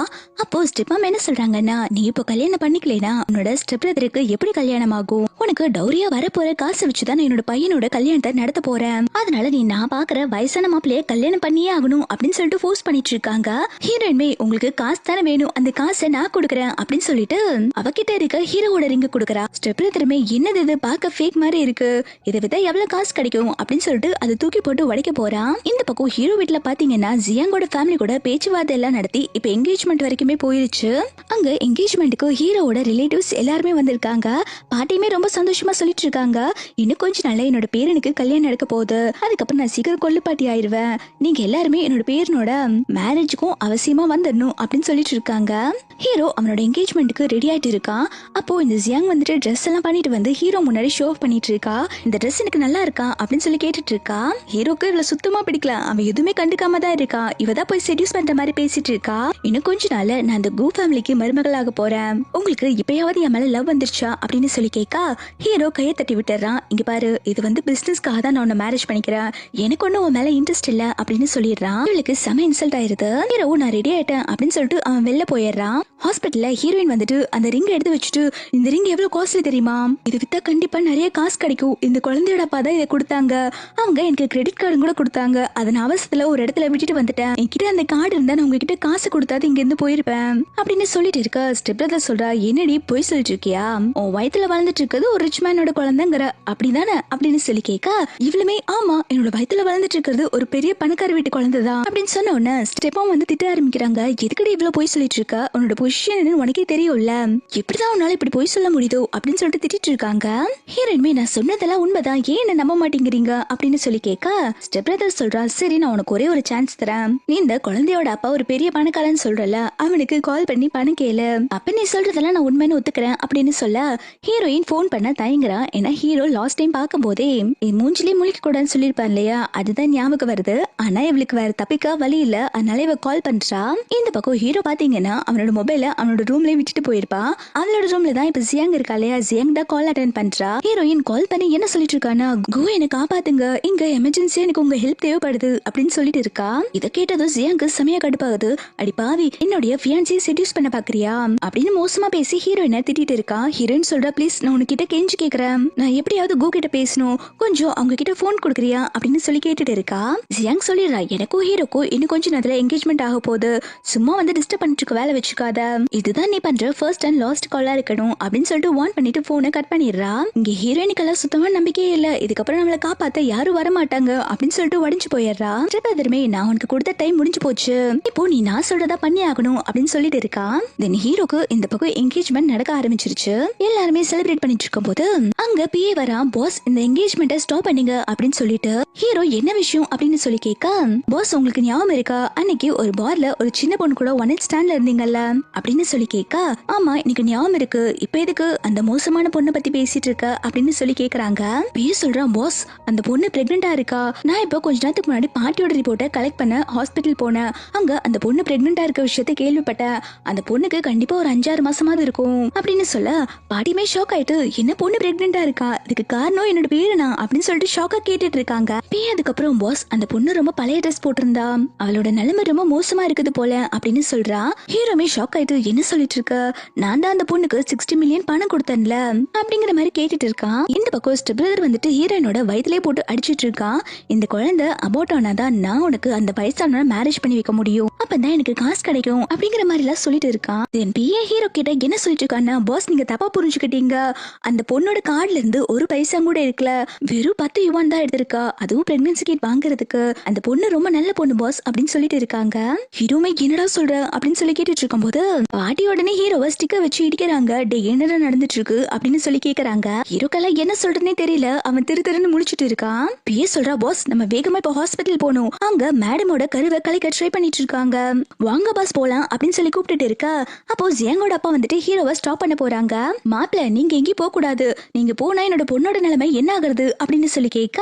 அப்போ ஸ்டெப்மா என்ன சொல்றாங்கன்னா, நீ இப்போ கல்யாணம் பண்ணிக்கலைனா உன்னோட ஸ்டெப் பிரதருக்கு எப்படி கல்யாணம் ஆகும், உனக்கு டௌரியா வரப்போற காசு வச்சுதான் என்னோட பையனோட கல்யாணத்தை நடத்த போறேன், அதனால நீ நான் பாக்குற வயசான மாப்பிளைய கல்யாணம் பண்ணியே ஆகணும் அப்படின்னு சொல்லிட்டு ஃபோர்ஸ் பண்ணிட்டு இருக்காங்க. ஹீரோயின்மே உங்களுக்கு காசு தானே வேணும், அந்த காசை நான் கொடுக்குறேன் அப்படின்னு சொல்லிட்டு அவகிட்ட இருக்க ஹீரோவோட ரிங்க கொடுக்குறா. ஸ்டெப் பிரதருமே என்னது இது பார்க்க ஃபேக் மாதிரி இருக்கு, இதை விட எவ்வளவு காசு கிடைக்கும் அப்படின்னு சொல்லிட்டு அதை தூக்கி போட்டு உடைக்க போறான். இந்த பக்கம் ஹீரோ வீட்டுல பாத்தீங்கன்னா ஜியாங்கோட ஃபேமிலி கூட பேச்சுவார்த்தை எல்லாம் நடத்தி இப்ப என்கேஜ்மெண்ட் வரைக்குமே போயிருச்சு. அங்க என்கேஜ்மெண்ட்டுக்கு ஹீரோவோட ரிலேட்டிவ்ஸ் எல்லாருமே வந்திருக்காங்க. பாட்டியுமே ரொம்ப சந்தோஷமா சொல்லிட்டு இருக்காங்க, இன்னும் கொஞ்ச கொஞ்ச நாள்ல என்னோட பேரனுக்கு கல்யாணம் நடக்க போகுது, அதுக்கப்புறம் நான் சீக்கிரம் கொல்லுப்பாட்டி ஆயிருவேன், நீங்க எல்லாருமே என்னோட பேரனோட மேரேஜுக்கும் அவசியமா வந்துடணும் அப்படின்னு சொல்லிட்டு இருக்காங்க. ஹீரோ அவனோட என்கேஜ்மெண்ட்டுக்கு ரெடி ஆயிட்டு இருக்கான். அப்போ இந்த ஜியாங் வந்துட்டு ட்ரெஸ் எல்லாம் பண்ணிட்டு வந்து ஹீரோ முன்னாடி ஷோ ஆஃப் பண்ணிட்டு இருக்கா. இந்த ட்ரெஸ் எனக்கு நல்லா இருக்கா அப்படின்னு சொல்லி கேட்டுட்டு இருக்கா. ஹீரோக்கு இவள சுத்தமா பிடிக்கல, அவன் எதுவுமே கண்டுக்காம தான் இருக்கா. இவதான் போய் செடியூஸ் பண்ற மாதிரி பேசிட்டு இருக்கா. இன்னும் கொஞ்ச நாள் நான் அந்த கு ஃபேமிலிக்கு மருமகளாக போறேன், உங்களுக்கு இப்பயாவது என் மேல லவ் வந்துருச்சா அப்படின்னு சொல்லி கேட்கா. ஹீரோ கையை தட்டி விட்டுறான். இங்க பாரு, இது வந்து பிசினஸ்க்காக தான் நான் உன்னை மேரேஜ் பண்ணிக்கிறேன், எனக்கு ஒன்னும் உன் மேல இன்ட்ரெஸ்ட் இல்ல அப்படின்னு சொல்லிடுறான். இவளுக்கு செம இன்சல்ட் ஆயிருது. ஹீரோ நான் ரெடி ஆயிட்டேன் அப்படின்னு சொல்லிட்டு அவன் வெளில போயிடுறான். ஹாஸ்பிட்டல்ல ஹீரோயின் வந்துட்டு அந்த ரிங் எடுத்து வச்சுட்டு, இந்த ரிங் எவ்வளவு காஸ்ட்லி தெரியுமா, இது வித்தா கண்டிப்பா நிறைய காசு கிடைக்கும், இந்த குழந்தையோட அப்பா தான் இதை கொடுத்தாங்க, அவங்க எனக்கு கிரெடிட் கார்டு கூட கொடுத்தாங்க, அதன் அவசரத்துல ஒரு இடத்துல விட்டுட்டு வந்துட்டேன், என்கிட்ட அந்த கார்டு இருந்தா நான் உங்ககிட்ட காசு கொடுத்தாது இங்க இருந்து போயிருப்பேன் அப்படின்னு சொல்லிட்டு இருக்க. ஸ்டெப் பிரதர் சொல்றா, என்னடி போய் சொல்லிட்டு இருக்கியா, உன் வயித்துல வளர்ந்துட்டு இருக்கிறது ஒரு ரிச் மேனோட குழந்தைங்கிற அப்படிதானே அப்படின்னு சொல்லி கேட்க. இவளுமே ஆமா, என்னோட வயித்துல வளர்ந்துட்டு இருக்கிறது ஒரு பெரிய பணக்கார வீட்டு குழந்தைதான் அப்படின்னு சொன்ன உடனே ஸ்டெப்பும் வந்து திட்ட ஆரம்பிக்கிறாங்க. எதுக்கடி இவ்வளவு போய் சொல்லிட்டு இருக்க, உன்னோட பொசிஷன் உனக்கே தெரியும்ல, எப்படிதான் உன்னால இப்படி போய் சொல்ல முடியுதோ அப்படின்னு சொல்லிட்டு திட்டிட்டு இருக்காங்க. ஹீரோயின்மே நான் சொன்னதெல்லாம் உண்மைதான், ஏன் என்ன நம்ப மாட்டேங்கிறீங்க அப்படின்னு சொல்லி கேட்க. ஸ்டெப் பிரதர் சொல்றா, சரி நான் உனக்கு ஒரே ஒரு சான்ஸ் தரேன், நீ இந்த குழந்தையோட அப்பா ஒரு பெரிய பணக்காரன்னு சொல்றல, அவனுக்கு கால் பண்ணி பணம் கேளு, அப்ப நீ சொல்றதெல்லாம் நான் உண்மைன்னு ஒத்துக்கிறேன் அப்படின்னு சொல்ல. ஹீரோயின் போன் பண்ண தயங்குறா. ஏன்னா ஹீரோ லாஸ்ட் டைம் பார்க்கும் போதே மூஞ்சிலே முழிக்க கூடாதுன்னு சொல்லிருப்பான் இல்லையா, அதுதான் ஞாபகம் வருது. ஆனா இவளுக்கு வேற தப்பிக்க வழி இல்ல, அதனால இவ கால் பண்றா. இந்த பக்கம் ஹீரோ பாத்தீங்கன்னா அவனோட மொபைல அவனோட ரூம்ல விட்டுட்டு போயிருப்பா. அவளோட ரூம்ல தான் இப்ப ஜியாங் இருக்கா இல்லையா, ஜியாங் தான் கால் அட்டென்ட் பண்றா. ஹீரோயின் கால் பண்ணி என்ன சொல்லிட்டு இருக்கானா, கோ என்ன காப்பாத்துங்க, இங்க எமர்ஜென்சியா எனக்கு உங்க ஹெல்ப் தேவைப்படுது அப்படின்னு சொல்லிட்டு இருக்கா. இத கேட்டதும் ஜியாங்கு செமையா கடுப்பாகுது. அடி பாவி, என்னுடைய ஃபியான்சி செடியூஸ் பண்ண பாக்குறியா அப்படின்னு மோசமா பேசி ஹீரோயினை திட்டிட்டு இருக்கா. ஹீரோயின் சொல்றா, ப்ளீஸ் நான் உனக்கிட்ட கெஞ்சி கேக்குறேன், நான் எப்படியாவது கோ கிட்ட பேசணும், கொஞ்சம் அவங்க கிட்ட போன் கொடுக்குறியா அப்படின்னு சொல்லி கேட்டுட்டு இருக்கா. ஜியாங் சொல்லிடுறா, எனக்கும் ஹீரோக்கும் இன்னும் கொஞ்சம் நேரத்துல என்கேஜ்மெண்ட் ஆக போகுது, சும்மா வந்து டிஸ்டர்ப் பண்ணிட்டு இருக்க வேலை வச்சுக்காத, இதுதான் நீ பண்ற ஃபர்ஸ்ட் அண்ட் லாஸ்ட் காலா இருக்கணும் அப்படின்னு சொல்லிட்டு வார்ன் பண்ணிட்டு போனை கட் பண்ணிடுறா. இங்க ஹீரோயினுக்கெல்லாம் சுத்தமா நம்பிக்கையே இல்ல, இதுக்கப்புறம் நம்மள காப்பாத்த யாரும் வர மாட்டாங்க அப்படின்னு சொல்லிட்டு உடஞ்சு போயிடுறா. திருப்பதிரமே நான் உனக்கு கொடுத்த டைம் முடிஞ்சு போச்சு, இப்போ நீ நான் சொல்றதா பண்ணி ஆகணும் அப்படின்னு சொல்லிட்டு இருக்கா. தென் ஹீரோக்கு இந்த பக்கம் என்கேஜ்மெண்ட் நடக்க ஆரம்பிச்சிருச்சு. எல்லாருமே செலிப்ரேட் பண்ணிட்டு இருக்கும் போது அங்க பிஏ வரா. பாஸ் இந்த என்கேஜ்மெண்ட்டை ஸ்டாப் பண்ணுங்க அப்படின்னு சொல்லிட்டு. ஹீரோ என்ன விஷயம் அப்படின்னு சொல்லி கேட்க, பாஸ் உங்களுக்கு ஞாபகம் இருக்கா, அன்னைக்கு ஒரு பார்ல ஒரு சின்ன பொண்ணு கூட ஒன் நைட் ஸ்டாண்ட்ல இருந்தீங்கல்ல அப்படின்னு சொல்லி கேட்க. ஆமா எனக்கு ஞாபகம் இருக்கு, இப்ப எதுக்கு அந்த மோசமான பொண்ணை பத்தி பேசிட்டு இருக்க அப்படின்னு சொல்லி கேக்குறாங்க. பிஏ சொல்றான், பாஸ் அந்த பொண்ணு பிரெக்னெண்டா இருக்கா, நான் இப்போ கொஞ்ச நேரத்துக்கு முன்னாடி பாட்டியோட ரிப்போர்ட்டை கலெக்ட் பண்ண ஹாஸ்பிட்டல் போனேன், அங்க அந்த பொண்ணு பிரெக்னெண்டா இருக்க விஷயத்தை கேள்விப்பட்டேன், அந்த பொண்ணுக்கு கண்டிப்பா ஒரு 5-6 மாசமாவது இருக்கும் அப்படின்னு சொல்ல. பாட்டியுமே ஷாக் ஆயிட்டு, என்ன பொண்ணு பிரெக்னெண்டா இருக்கா, இதுக்கு காரணம் என்னோட பேருனா அப்படின்னு சொல்லிட்டு ஷாக்கா கேட்டுட்டு இருக்காங்க. பிஏ அதுக்கப்புறம், பாஸ் அந்த பொண்ணு ரொம்ப பழைய ட்ரெஸ் போட்டிருந்தா, அவளோட நிலைமை ரொம்ப மோசமா இருக்குது போல அப்படின்னு சொல்றா. ஹீரோமே ஷாக் ஆயிட்டு, என்ன சொல்லிட்டு இருக்க, நான் தான் அந்த பொண்ணுக்கு 60 மில்லியன் பணம் கொடுத்தேன்ல அப்படிங்கிற மாதிரி கேட்டுட்டு இருக்கான். இந்த பக்கம் ஸ்டெப் பிரதர் வந்துட்டு ஹீரோயினோட வயிற்றுலே போட்டு அடிச்சிட்டு இருக்கான். இந்த குழந்தை அபோர்ட் ஆனாதான் நான் உனக்கு அந்த வயசான மேரேஜ் பண்ணி வைக்க முடியும், அப்பதான் எனக்கு காசு கிடைக்கும் அப்படிங்கிற மாதிரி எல்லாம் சொல்லிட்டு இருக்கான். பிஏ ஹீரோ கிட்ட என்ன சொல்லிட்டு இருக்கான்னா, பாஸ் நீங்க தப்பா புரிஞ்சுக்கிட்டீங்க, அந்த பொண்ணோட கார்டுல இருந்து ஒரு பைசா கூட இருக்கல, வெறும் 10 யுவான் தான் எடுத்திருக்கா, அதுவும் பிரெக்னன்சி கிட் வாங்குறதுக்கு, அந்த பொண்ணு ரொம்ப நல்ல பொண்ணு பாஸ் அப்படின்னு சொல்லிட்டு இருக்காங்க. ஹீரோமே என்னடா சொல்ற அப்படின்னு சொல்லி கேட்டுட்டு இருக்கும் போது பாட்டி உடனே ஹீரோவை ஸ்டிக்கர் வச்சு இடிக்கிறாங்க. டே என்னடா நடந்துட்டு இருக்கு அப்படின்னு சொல்லி கேக்குறாங்க. ஹீரோக்கெல்லாம் என்ன சொல்றதுனே தெரியல, அவன் திரு திருன்னு முழிச்சிட்டு இருக்கான். பிஏ சொல்றா, பாஸ் நம்ம வேகமா இப்போ ஹாஸ்பிட்டல் போகணும், அங்க மேடமோட கருவை கலைக்க ட்ரை பண்ணிட்டு இருக்காங்க, வாங்க பாஸ் போலாம் அப்படின்னு சொல்லி கூப்பிட்டுட்டு இருக்கா. அப்போ ஜியாங்கோட அப்பா வந்துட்டு ஹீரோவை ஸ்டாப் பண்ண போறாங்க. மாப்பிள்ள நீங்க எங்கேயும் போக கூடாது, நீங்க போனா என்னோட பொண்ணோட நிலைமை என்ன ஆகுறது அப்படின்னு சொல்லி கேட்க.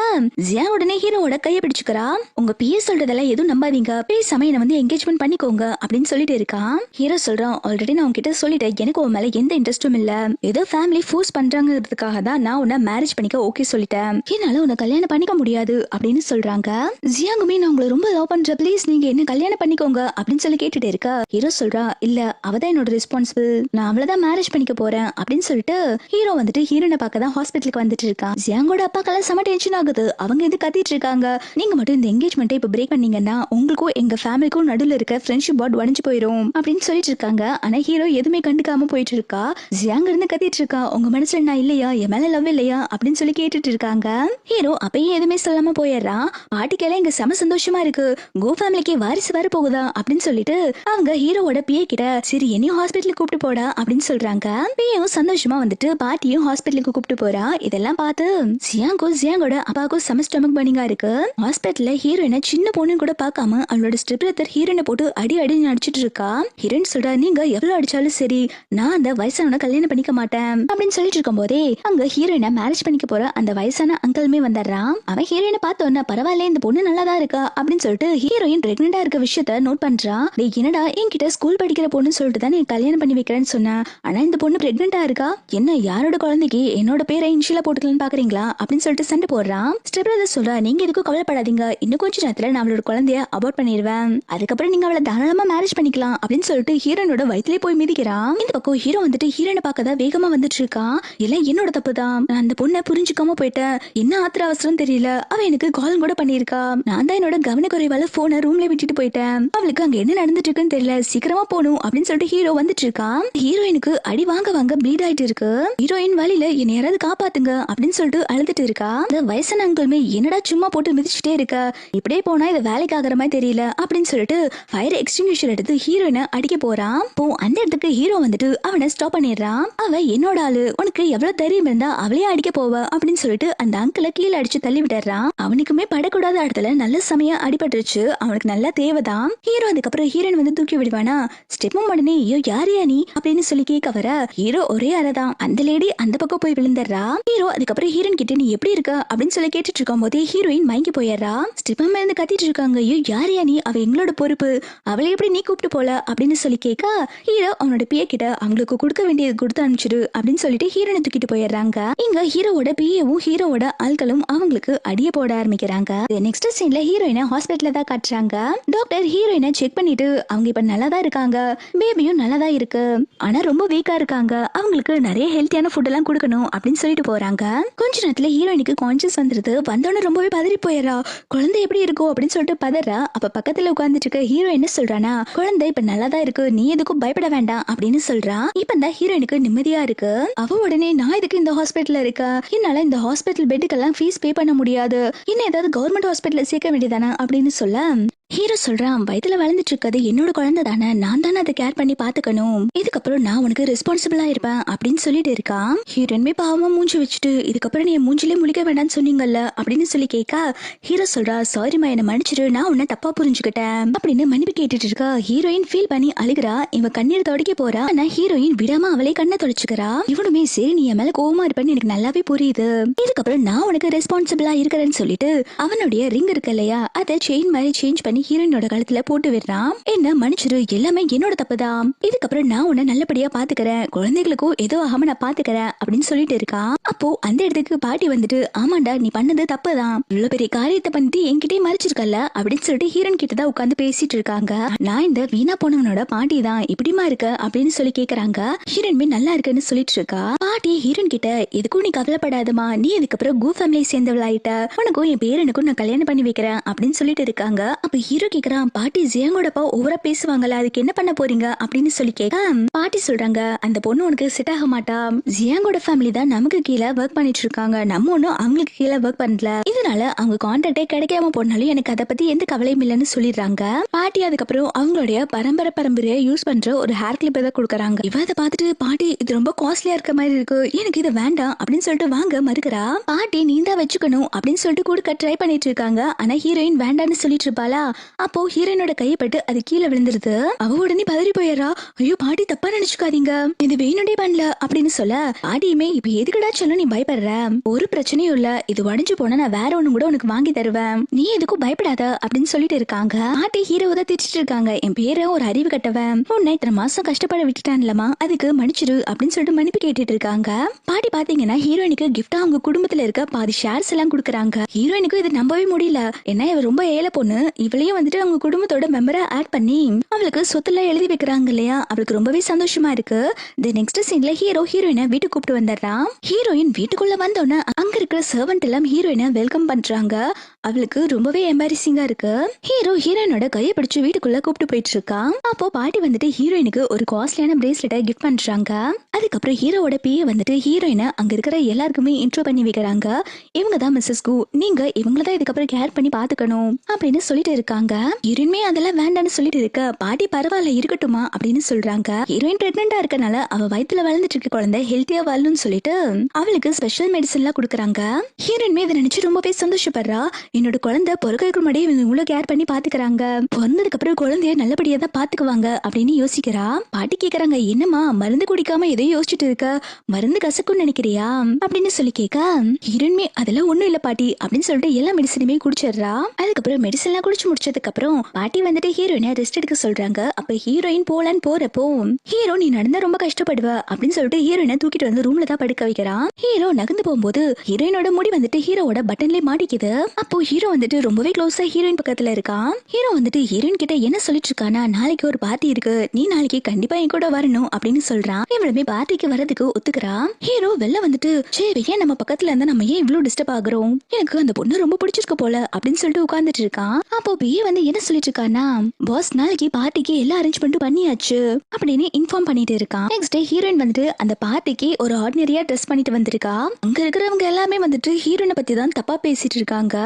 ஜியாங் உடனே ஹீரோவோட கையை பிடிச்சுக்கிறா. உங்க பிஏ சொல்றதெல்லாம் எதுவும் நம்பாதீங்க, பேசாம என்ன வந்து என்கேஜ்மெண்ட் பண்ணிக்கோங்க அப்படின்னு சொல்லிட்டு இருக்கான். ஹீரோ சொல்றான், ஆல்ரெடி நான் உங்ககிட்ட சொல்லிட்டேன், எனக்கு உன் மேல எந்த இன்ட்ரெஸ்டும் இல்ல, ஏதோ ஃபேமிலி ஃபோர்ஸ் பண்றாங்கிறதுக்காக தான் நான் உன்னை மேரேஜ் பண்ணிக்க ஓகே சொல்லிட்டேன், என்னால உன்னை கல்யாணம் பண்ணிக்க முடியாது அப்படின்னு சொல்றாங்க. ஜியாங்குமே நான் உங்களை ரொம்ப லவ் பண்ற, ப்ளீஸ் நீங்க என்ன கல்யாணம் பண்ணிக்கோங்க அப்படின்னு சொல்லி கேட்டுட்டு இருக்கா. ஹீரோ சொல்றா, இல்ல அவதான் என்னோட ரெஸ்பான்சிபிள், நான் அவளதான் மேரேஜ் பண்ணிக்க போறேன் அப்படின்னு சொல்லிட்டு ஹீரோ வந்துட்டு ஹீரோனை பார்க்க தான் ஹாஸ்பிட்டலுக்கு வந்துட்டு இருக்கான். ஜியாங்கோட அப்பாக்கெல்லாம் செம டென்ஷன் ஆகுது, அவங்க எது கத்திட்டு இருக்காங்க, நீங்க மட்டும் இந்த என்கேஜ்மெண்ட்டை இப்ப பிரேக் பண்ணீங்கன்னா உங்களுக்கும் எங்க ஃபேமிலிக்கும் நடுவில் இருக்க ஃப்ரெண்ட்ஷிப் பாண்ட் உடைஞ்சு போயிடும் அப்படின்னு சொல்லிட்டு இருக்காங்க. இருக்காங்க. ஆனா ஹீரோ எதுவுமே கண்டுக்காம போயிட்டு இருக்கா. ஜியாங் இருந்து கத்திட்டு இருக்கா, உங்க மனசுல நான் இல்லையா, என் மேல லவ் இல்லையா அப்படின்னு சொல்லி கேட்டுட்டு இருக்காங்க. ஹீரோ அப்பயும் எதுவுமே சொல்லாம போயிடுறான். பாட்டிக்கெல்லாம் இங்க செம சந்தோஷமா இருக்கு, கோ ஃபேமிலிக்கு வாரிசு வர போகுதா அப்படின்னு சொல்லிட்டு அவங்க ஹீரோவோட பிஏ கிட்ட சரி என்னையும் ஹாஸ்பிட்டலுக்கு கூப்பிட்டு போடா அப்படின்னு சொல்றாங்க. பிஏவும் சந்தோஷமா வந்துட்டு பாட்டியும் ஹாஸ்பிட்டலுக்கு கூப்பிட்டு போறா. இதெல்லாம் பார்த்து ஜியாங்கோட அப்பாவுக்கும் செம ஸ்டமக் பர்னிங்கா இருக்கு. ஹாஸ்பிட்டல்ல ஹீரோயினை சின்ன பொண்ணு கூட பார்க்காம அவளோட ஸ்டெப் பிரதர் ஹீரோயினை போட்டு அடி அடிச்சிட்டு இருக்கா. ஹீரோயின் சொல்றா, நீங்க எவ்வளவு அடிச்சாலும் சரி நான் அந்த வயசானவனை கல்யாணம் பண்ணிக்க மாட்டேன் அப்படின்னு சொல்லிட்டு இருக்கும் போதே அங்க ஹீரோயினை மேரேஜ் பண்ணிக்க போற அந்த வயசான அங்கிளுமே வந்துடுறான். அவன் ஹீரோயினை பார்த்தோன்னா பரவாயில்ல இந்த பொண்ணு நல்லாதான் இருக்கா அப்படின்னு சொல்லிட்டு ஹீரோயின் பிரெக்னெண்டா இருக்க விஷயத்த நோட் பண்றான். என்னடா என்கிட்ட ஸ்கூல் படிக்கிற பொண்ணு சொல்லிட்டு தான் நீ கல்யாணம் பண்ணி வைக்கிறேன்னு சொன்னேன், ஆனா இந்த பொண்ணு பிரெக்னெண்டா இருக்கா, என்ன யாரோட குழந்தைக்கு என்னோட பேரை இன்ஷியலா போட்டுக்கலாம்னு பாக்குறீங்களா அப்படின்னு சொல்லிட்டு சண்டை போடுறான். ஸ்டெப் பிரதர் சொல்றா, நீங்க எதுக்கும் கவலைப்படாதீங்க, இன்னும் கொஞ்ச நேரத்துல நான் அவளோட குழந்தைய அபார்ட் பண்ணிடுவேன், அதுக்கப்புறம் நீங்க அவளை தாராளமா மேரேஜ் பண்ணிக்கலாம் அப்படின்னு சொல்லிட்டு ஹீரோனோட வயிற்றுல போய் மிதிக்கிறான். இந்த பக்கம் ஹீரோ வந்துட்டு ஹீரோனை பார்க்கதான் வேகமா வந்துட்டு இருக்கான். எல்லாம் என்னோட தப்பு தான், நான் அந்த பொண்ணை புரிஞ்சுக்காம போயிட்டேன், என்ன ஆத்திர அவசரம் தெரியல, அவ எனக்கு கால் கூட பண்ணிருக்கா, நான் தான் என்னோட கவனக்குறைவால போனை ரூம்ல விட்டுட்டு போயிட்டேன், அவளுக்கு அங்க என்ன நடந்துட்டு இருக்குன்னு தெரியல, சீக்கிரமா போகணும் அப்படின்னு சொல்லிட்டு ஹீரோ வந்துட்டு இருக்கான். ஹீரோயினுக்கு அடி வாங்க வாங்க ப்ளீட் ஆயிட்டு இருக்கு. ஹீரோயின் வழியில என்ன யாராவது காப்பாத்துங்க அப்படின்னு சொல்லிட்டு அழுதுட்டு இருக்கா. இந்த வயசான அங்கிளுமே என்னடா சும்மா போட்டு மிதிச்சுட்டே இருக்க, இப்படியே போனா இது வேலைக்கு ஆகிற மாதிரி தெரியல அப்படின்னு சொல்லிட்டு ஃபயர் எக்ஸ்டிங்விஷர் எடுத்து ஹீரோயினை அடிக்க போறான். அந்த இடத்துக்கு ஹீரோ வந்துட்டு அவனை ஸ்டாப் பண்ணிடுறான். அவ என்னோட ஆளு, உனக்கு எவ்வளவு தைரியம் இருந்தா அவளையே அடிக்க போவ அப்படின்னு சொல்லிட்டு அந்த அங்கிளை கீழே அடிச்சு தள்ளி விடுறான். அவனுக்குமே படக்கூடாத இடத்துல நல்ல சமயம் அடிபட்டுருச்சு, அவனுக்கு நல்லா தேவைதான். ஹீரோ அதுக்கப்புறம் ஹீரோயின் வந்து தூக்கி விடுவானா. ஸ்டெப்பும் உடனே ஐயோ யாரியா நீ அப்படின்னு சொல்லி கேட்க வர ஹீரோ ஒரே அறதான், அந்த லேடி அந்த பக்கம் போய் விழுந்துடுறா. ஹீரோ அதுக்கப்புறம் ஹீரோயின் கிட்ட நீ எப்படி இருக்க அப்படின்னு சொல்லி கேட்டுட்டு இருக்கும் போதே ஹீரோயின் மயங்கி போயிடுறா. ஸ்டெப்பம் இருந்து கத்திட்டு இருக்காங்க, ஐயோ யாரியா நீ, அவ எங்களோட பொறுப்பு, அவளை எப்படி நீ கூப்பிட்டு போல அப்படின்னு சொல்லி கேட்க ஹீரோ அவனோட பிஏ கிட்ட அவங்களுக்கு கொடுக்க வேண்டியது கொடுத்து அனுப்பிச்சிடு அப்படின்னு சொல்லிட்டு ஹீரோனை தூக்கிட்டு போயிடுறாங்க. இங்க ஹீரோவோட பிஏவும் ஹீரோவோட ஆட்களும் அவங்களுக்கு அடிய போட ஆரம்பிக்கிறாங்க. நெக்ஸ்ட் சீன்ல ஹீரோயினை ஹாஸ்பிட்டல்ல தான் காட்டுறாங்க. டாக்டர் ஹீரோயினை செக் பண்ணிட்டு அவங்க இப்ப நல்லாதான் இருக்காங்க, பேபியும் நல்லாதான் இருக்கு, ஆனா ரொம்ப வீக்கா இருக்காங்க, அவங்களுக்கு நிறைய ஹெல்த்தியான ஃபுட் எல்லாம் கொடுக்கணும் அப்படின்னு சொல்லிட்டு போறாங்க. கொஞ்ச நேரத்துல ஹீரோயினுக்கு கான்சியஸ் வந்துருது. வந்தோன்னு ரொம்பவே பதறி போயிடறா. குழந்தை எப்படி இருக்கும் அப்படின்னு சொல்லிட்டு பதறா. அப்ப பக்கத்துல உட்கார்ந்துட்டு இருக்க ஹீரோ என்ன சொல்றானா, குழந்தை இப்ப நல்லாதான் இருக்கு, நீ எதுக்கும் பயப்பட வேண்டாம் அப்படின்னு சொல்றான். இப்ப இந்த ஹீரோயினுக்கு நிம்மதியா இருக்கு. அவ உடனே நான் இதுக்கு இந்த ஹாஸ்பிட்டல்ல இருக்க, என்னால இந்த ஹாஸ்பிட்டல் பெட்டுக்கெல்லாம் ஃபீஸ் பே பண்ண முடியாது, இன்னும் ஏதாவது கவர்மெண்ட் ஹாஸ்பிட்டல்ல சேர்க்க வேண்டியதானே அப்படின்னு சொல்ல ஹீரோ சொல்றான், வயதுல வளர்ந்துட்டு இருக்கிறது என்னோட குழந்தை தானே, நான் தானே அதை கேர் பண்ணி பாத்துக்கணும், இதுக்கப்புறம் நான் உனக்கு ரெஸ்பான்சிபிளா இருப்பேன் அப்படின்னு சொல்லிட்டு இருக்கான். ஹீரோயின்மே பாவமா மூஞ்சி வச்சுட்டு இதுக்கப்புறம் நீ மூஞ்சிலே முழிக்க வேண்டாம்னு சொன்னீங்கல்ல அப்படின்னு சொல்லி கேட்க ஹீரோ சொல்றா, சாரிமா என்ன மன்னிச்சிரு, நான் உன்னை தப்பா புரிஞ்சுக்கிட்டேன் அப்படின்னு மன்னிப்பு கேட்டுட்டு இருக்கா. ஹீரோயின் ஃபீல் பண்ணி அழுகிறா. இவன் கண்ணீர் தொடக்க போறா. ஆனா ஹீரோயின் விடாம அவளை கண்ணை தொடச்சுக்கிறா. இவனுமே சரி நீ என் மேல கோவமா இருப்பேன்னு எனக்கு நல்லாவே புரியுது, இதுக்கப்புறம் நான் உனக்கு ரெஸ்பான்சிபிளா இருக்கிறேன்னு சொல்லிட்டு அவனுடைய ரிங் இருக்கு இல்லையா, அதை செயின் மாதிரி சேஞ்ச் பண்ணி ஹீரோயினோட கழுத்துல போட்டு விடுறான். என்ன மன்னிச்சிரு, எல்லாமே என்னோட தப்புதான், இதுக்கப்புறம் நான் உன்னை நல்லபடியா பாத்துக்கிறேன், குழந்தைகளுக்கும் ஏதோ ஆகாம நான் பாத்துக்கிறேன் அப்படின்னு சொல்லிட்டு இருக்கான். அப்போ அந்த இடத்துக்கு பாட்டி வந்துட்டு ஆமாண்டா நீ பண்ணது தப்புதான், இவ்வளவு பெரிய காரியத்தை பண்ணிட்டு என்கிட்டயே மறைச்சிருக்கல அப்படின்னு சொல்லிட்டு ஹீரோயின் கிட்ட தான் உட்காந்து பேசிட்டு இருக்காங்க. நான் இந்த வீணா போனவனோட பாட்டி தான், இப்படிமா இருக்க அப்படின்னு சொல்லி கேக்குறாங்க. ஹீரோயின்மே நல்லா இருக்குன்னு சொல்லிட்டு இருக்கா. பாட்டி ஹீரோயின் கிட்ட எதுக்கும் நீ கவலைப்படாதமா, நீ இதுக்கப்புறம் கூ ஃபேமிலி சேர்ந்தவளாயிட்ட, உனக்கும் என் பேரனுக்கும் நான் கல்யாணம் பண்ணி வைக்கிறேன் அப்படின்னு சொல்லிட்டு இருக்காங்க. அப்ப ஹீரோ கேக்குறான், பாட்டி ஜியாங்கோடப்பா ஓவரா பேசுவாங்கல்ல, அதுக்கு என்ன பண்ண போறீங்க அப்படின்னு சொல்லி கேட்க பாட்டி சொல்றாங்க, அந்த பொண்ணு உனக்கு செட் ஆக மாட்டா, ஜியாங்கோட ஃபேமிலி தான் நமக்கு கீழே ஒர்க் பண்ணிட்டு இருக்காங்க, நம்ம ஒன்னும் அவங்களுக்கு கீழே ஒர்க் பண்ணல, இதனால அவங்க கான்ட்ராக்டே கிடைக்காம போனாலும் எனக்கு அதை பத்தி எந்த கவலையும் இல்லைன்னு சொல்லிடுறாங்க. பாட்டி அதுக்கப்புறம் அவங்களுடைய பரம்பரையை யூஸ் பண்ற ஒரு ஹேர் கிளிப் தான் கொடுக்குறாங்க. இவ அதை பார்த்துட்டு பாட்டி இது ரொம்ப காஸ்ட்லியா இருக்க மாதிரி இருக்கு, எனக்கு இது வேண்டாம் அப்படின்னு சொல்லிட்டு வாங்க மறுக்கிறா. பாட்டி நீ தான் வச்சுக்கணும் அப்படின்னு சொல்லிட்டு கொடுக்க ட்ரை பண்ணிட்டு இருக்காங்க. ஆனா ஹீரோயின் வேண்டான்னு சொல்லிட்டு இருப்பாளா. அப்போ ஹீரோயினோட கையப்பட்டு அது கீழே விழுந்துருது. அவ உடனே பதறி போயிடுறா. ஐயோ பாட்டி தப்பா நினைச்சுக்காதீங்க, இது வேணுண்டே பண்ணல அப்படின்னு சொல்ல பாட்டியுமே இப்ப எதுக்குடா சொல்ல நீ பயப்படுற, ஒரு பிரச்சனையும் இல்ல, இது உடஞ்சு போனா நான் வேற ஒண்ணு கூட உனக்கு வாங்கி தருவேன், நீ எதுக்கும் பயப்படாத அப்படின்னு சொல்லிட்டு இருக்காங்க. பாட்டி ஹீரோவை தான் திட்டிட்டு இருக்காங்க, என் பேரை ஒரு அறிவு கட்டவன், உன்னை இத்தனை மாசம் கஷ்டப்பட விட்டுட்டான்லமா, அதுக்கு மன்னிச்சிரு அப்படின்னு சொல்லிட்டு மன்னிப்பு கேட்டுட்டு இருக்காங்க. பாட்டி பாத்தீங்கன்னா ஹீரோயினுக்கு கிஃப்டா அவங்க குடும்பத்துல இருக்க பாதி ஷேர்ஸ் எல்லாம் கொடுக்குறாங்க. ஹீரோயினுக்கு இது நம்பவே முடியல, ஏன்னா இவ ரொம்ப ஏழை பொண்ணு, இவள அவளையும் வந்துட்டு அவங்க குடும்பத்தோட மெம்பரா ஆட் பண்ணி அவளுக்கு சொத்துல எழுதி வைக்கிறாங்க இல்லையா, அவளுக்கு ரொம்பவே சந்தோஷமா இருக்கு. தி நெக்ஸ்ட் சீன்ல ஹீரோ ஹீரோயினை வீட்டுக்கு கூப்பிட்டு வந்துடுறான். ஹீரோயின் வீட்டுக்குள்ள வந்தோடனே அங்க இருக்கிற சர்வன்ட் எல்லாம் ஹீரோயினை வெல்கம் பண்றாங்க. அவளுக்கு ரொம்பவே எம்பாரசிங்கா இருக்கு. ஹீரோ ஹீரோயினோட கையை பிடிச்சு வீட்டுக்குள்ள கூப்பிட்டு போயிட்டு இருக்கான். அப்போ பாட்டி வந்துட்டு ஹீரோயினுக்கு ஒரு காஸ்ட்லியான பிரேஸ்லெட்டை கிஃப்ட் பண்றாங்க. அதுக்கப்புறம் ஹீரோவோட பிஏ வந்துட்டு ஹீரோயினை அங்க இருக்கிற எல்லாருக்குமே இன்ட்ரோ பண்ணி வைக்கிறாங்க. இவங்க தான் மிஸ்ஸஸ் கு, நீங்க இவங்கள தான் இதுக்கப்புறம் கேர் பண்ணி பாத்துக்கணும் அப்படின்னு சொல்லிட்டு இருக்காங்க. ஹீரோயின்மே அதெல்லாம் வேண்டாம்னு சொல்லிட்டு இருக்க, பாட்டி பரவாயில்ல இருக்கட்டுமா அப்படின்னு சொல்றாங்க. ஹீரோயின் பிரெக்னெண்டா இருக்கனால அவ வயித்துல வளர்ந்துட்டு இருக்க குழந்தை ஹெல்த்தியா வாழணும்னு சொல்லிட்டு அவளுக்கு ஸ்பெஷல் மெடிசன் எல்லாம் கொடுக்குறாங்க. ஹீரோயின்மே இதை நினைச்சு ரொம்பவே சந்தோஷப்படுறா. என்னோட குழந்தை பிறக்கிறதுக்கு முன்னாடி இவங்க இவ்வளவு கேர் பண்ணி பாத்துக்கிறாங்க, பிறந்ததுக்கு அப்புறம் குழந்தைய நல்லபடியா தான் பாத்துக்குவாங்க அப்படின்னு யோசிக்கிறா. பாட்டி கேக்குறாங்க, என்னமா மருந்து குடிக்காம எதையும் யோசிச்சுட்டு இருக்க, மருந்து கசக்கும்னு நினைக்கிறியா அப்படின்னு சொல்லி கேட்க, ஹீரோயின்மே அதெல்லாம் ஒண்ணும் இல்ல பாட்டி அப்படின்னு சொல்லிட்டு எல்லா மெடிசனுமே குடிச்சிடுறா. அதுக்கப்புறம் மெடிசன் எல்லாம் குடிச்சு முடிச்சதுக்கு அப்புறம் பாட்டி வந்துட்டு ஹீரோயினை ரெஸ்ட் எடுக்க சொல்றாங்க. அப்ப ஹீரோயின் போலான்னு போறப்போ ஹீரோ நீ நடந்தா ரொம்ப கஷ்டப்படுவ அப்படின்னு சொல்லிட்டு ஹீரோயினை தூக்கிட்டு வந்து ரூம்ல தான் படுக்க வைக்கிறான். ஹீரோ நகர்ந்து போகும்போது ஹீரோயினோட முடி வந்துட்டு ஹீரோவோட பட்டன்லயே மாட்டிக்குது. அப்போ ஹீரோ வந்துட்டு ரொம்பவே க்ளோஸா ஹீரோயின் பக்கத்துல இருக்கான். ஹீரோ வந்துட்டு ஹீரோயின் கிட்ட என்ன சொல்லிட்டு இருக்கானா, நாளைக்கு ஒரு பார்ட்டி இருக்கு, நீ நாளைக்கு கண்டிப்பா என் கூட வரணும் அப்படின்னு சொல்றான். இவளுமே பார்ட்டிக்கு வரதுக்கு ஒத்துக்கிறா. ஹீரோ வெளில வந்துட்டு சரி ஏன் நம்ம பக்கத்துல இருந்தா நம்ம ஏன் இவ்வளவு டிஸ்டர்ப் ஆகுறோம், எனக்கு அந்த பொண்ணு ரொம்ப பிடிச்சிருக்கு போல அப்படின்னு சொல்லிட்டு உட்கார்ந்துட்டு இருக்கான். அப்போ பிஏ வந்து என்ன சொல்லிட்டு இருக்கானா, பாஸ் நாளைக்கு பார்ட்டிக்கு எல்லா அரேஞ்ச்மெண்ட்டும் பண்ணியாச்சு அப்படின்னு இன்ஃபார்ம் பண்ணிட்டு இருக்கான். நெக்ஸ்ட் டே ஹீரோயின் வந்துட்டு அந்த பார்ட்டிக்கு ஒரு ஆர்டினரியா ட்ரெஸ் பண்ணிட்டு வந்திருக்கா. அங்க இருக்கிறவங்க எல்லாமே வந்துட்டு ஹீரோயினை பத்தி தான் தப்பா பேசிட்டு இருக்காங்க.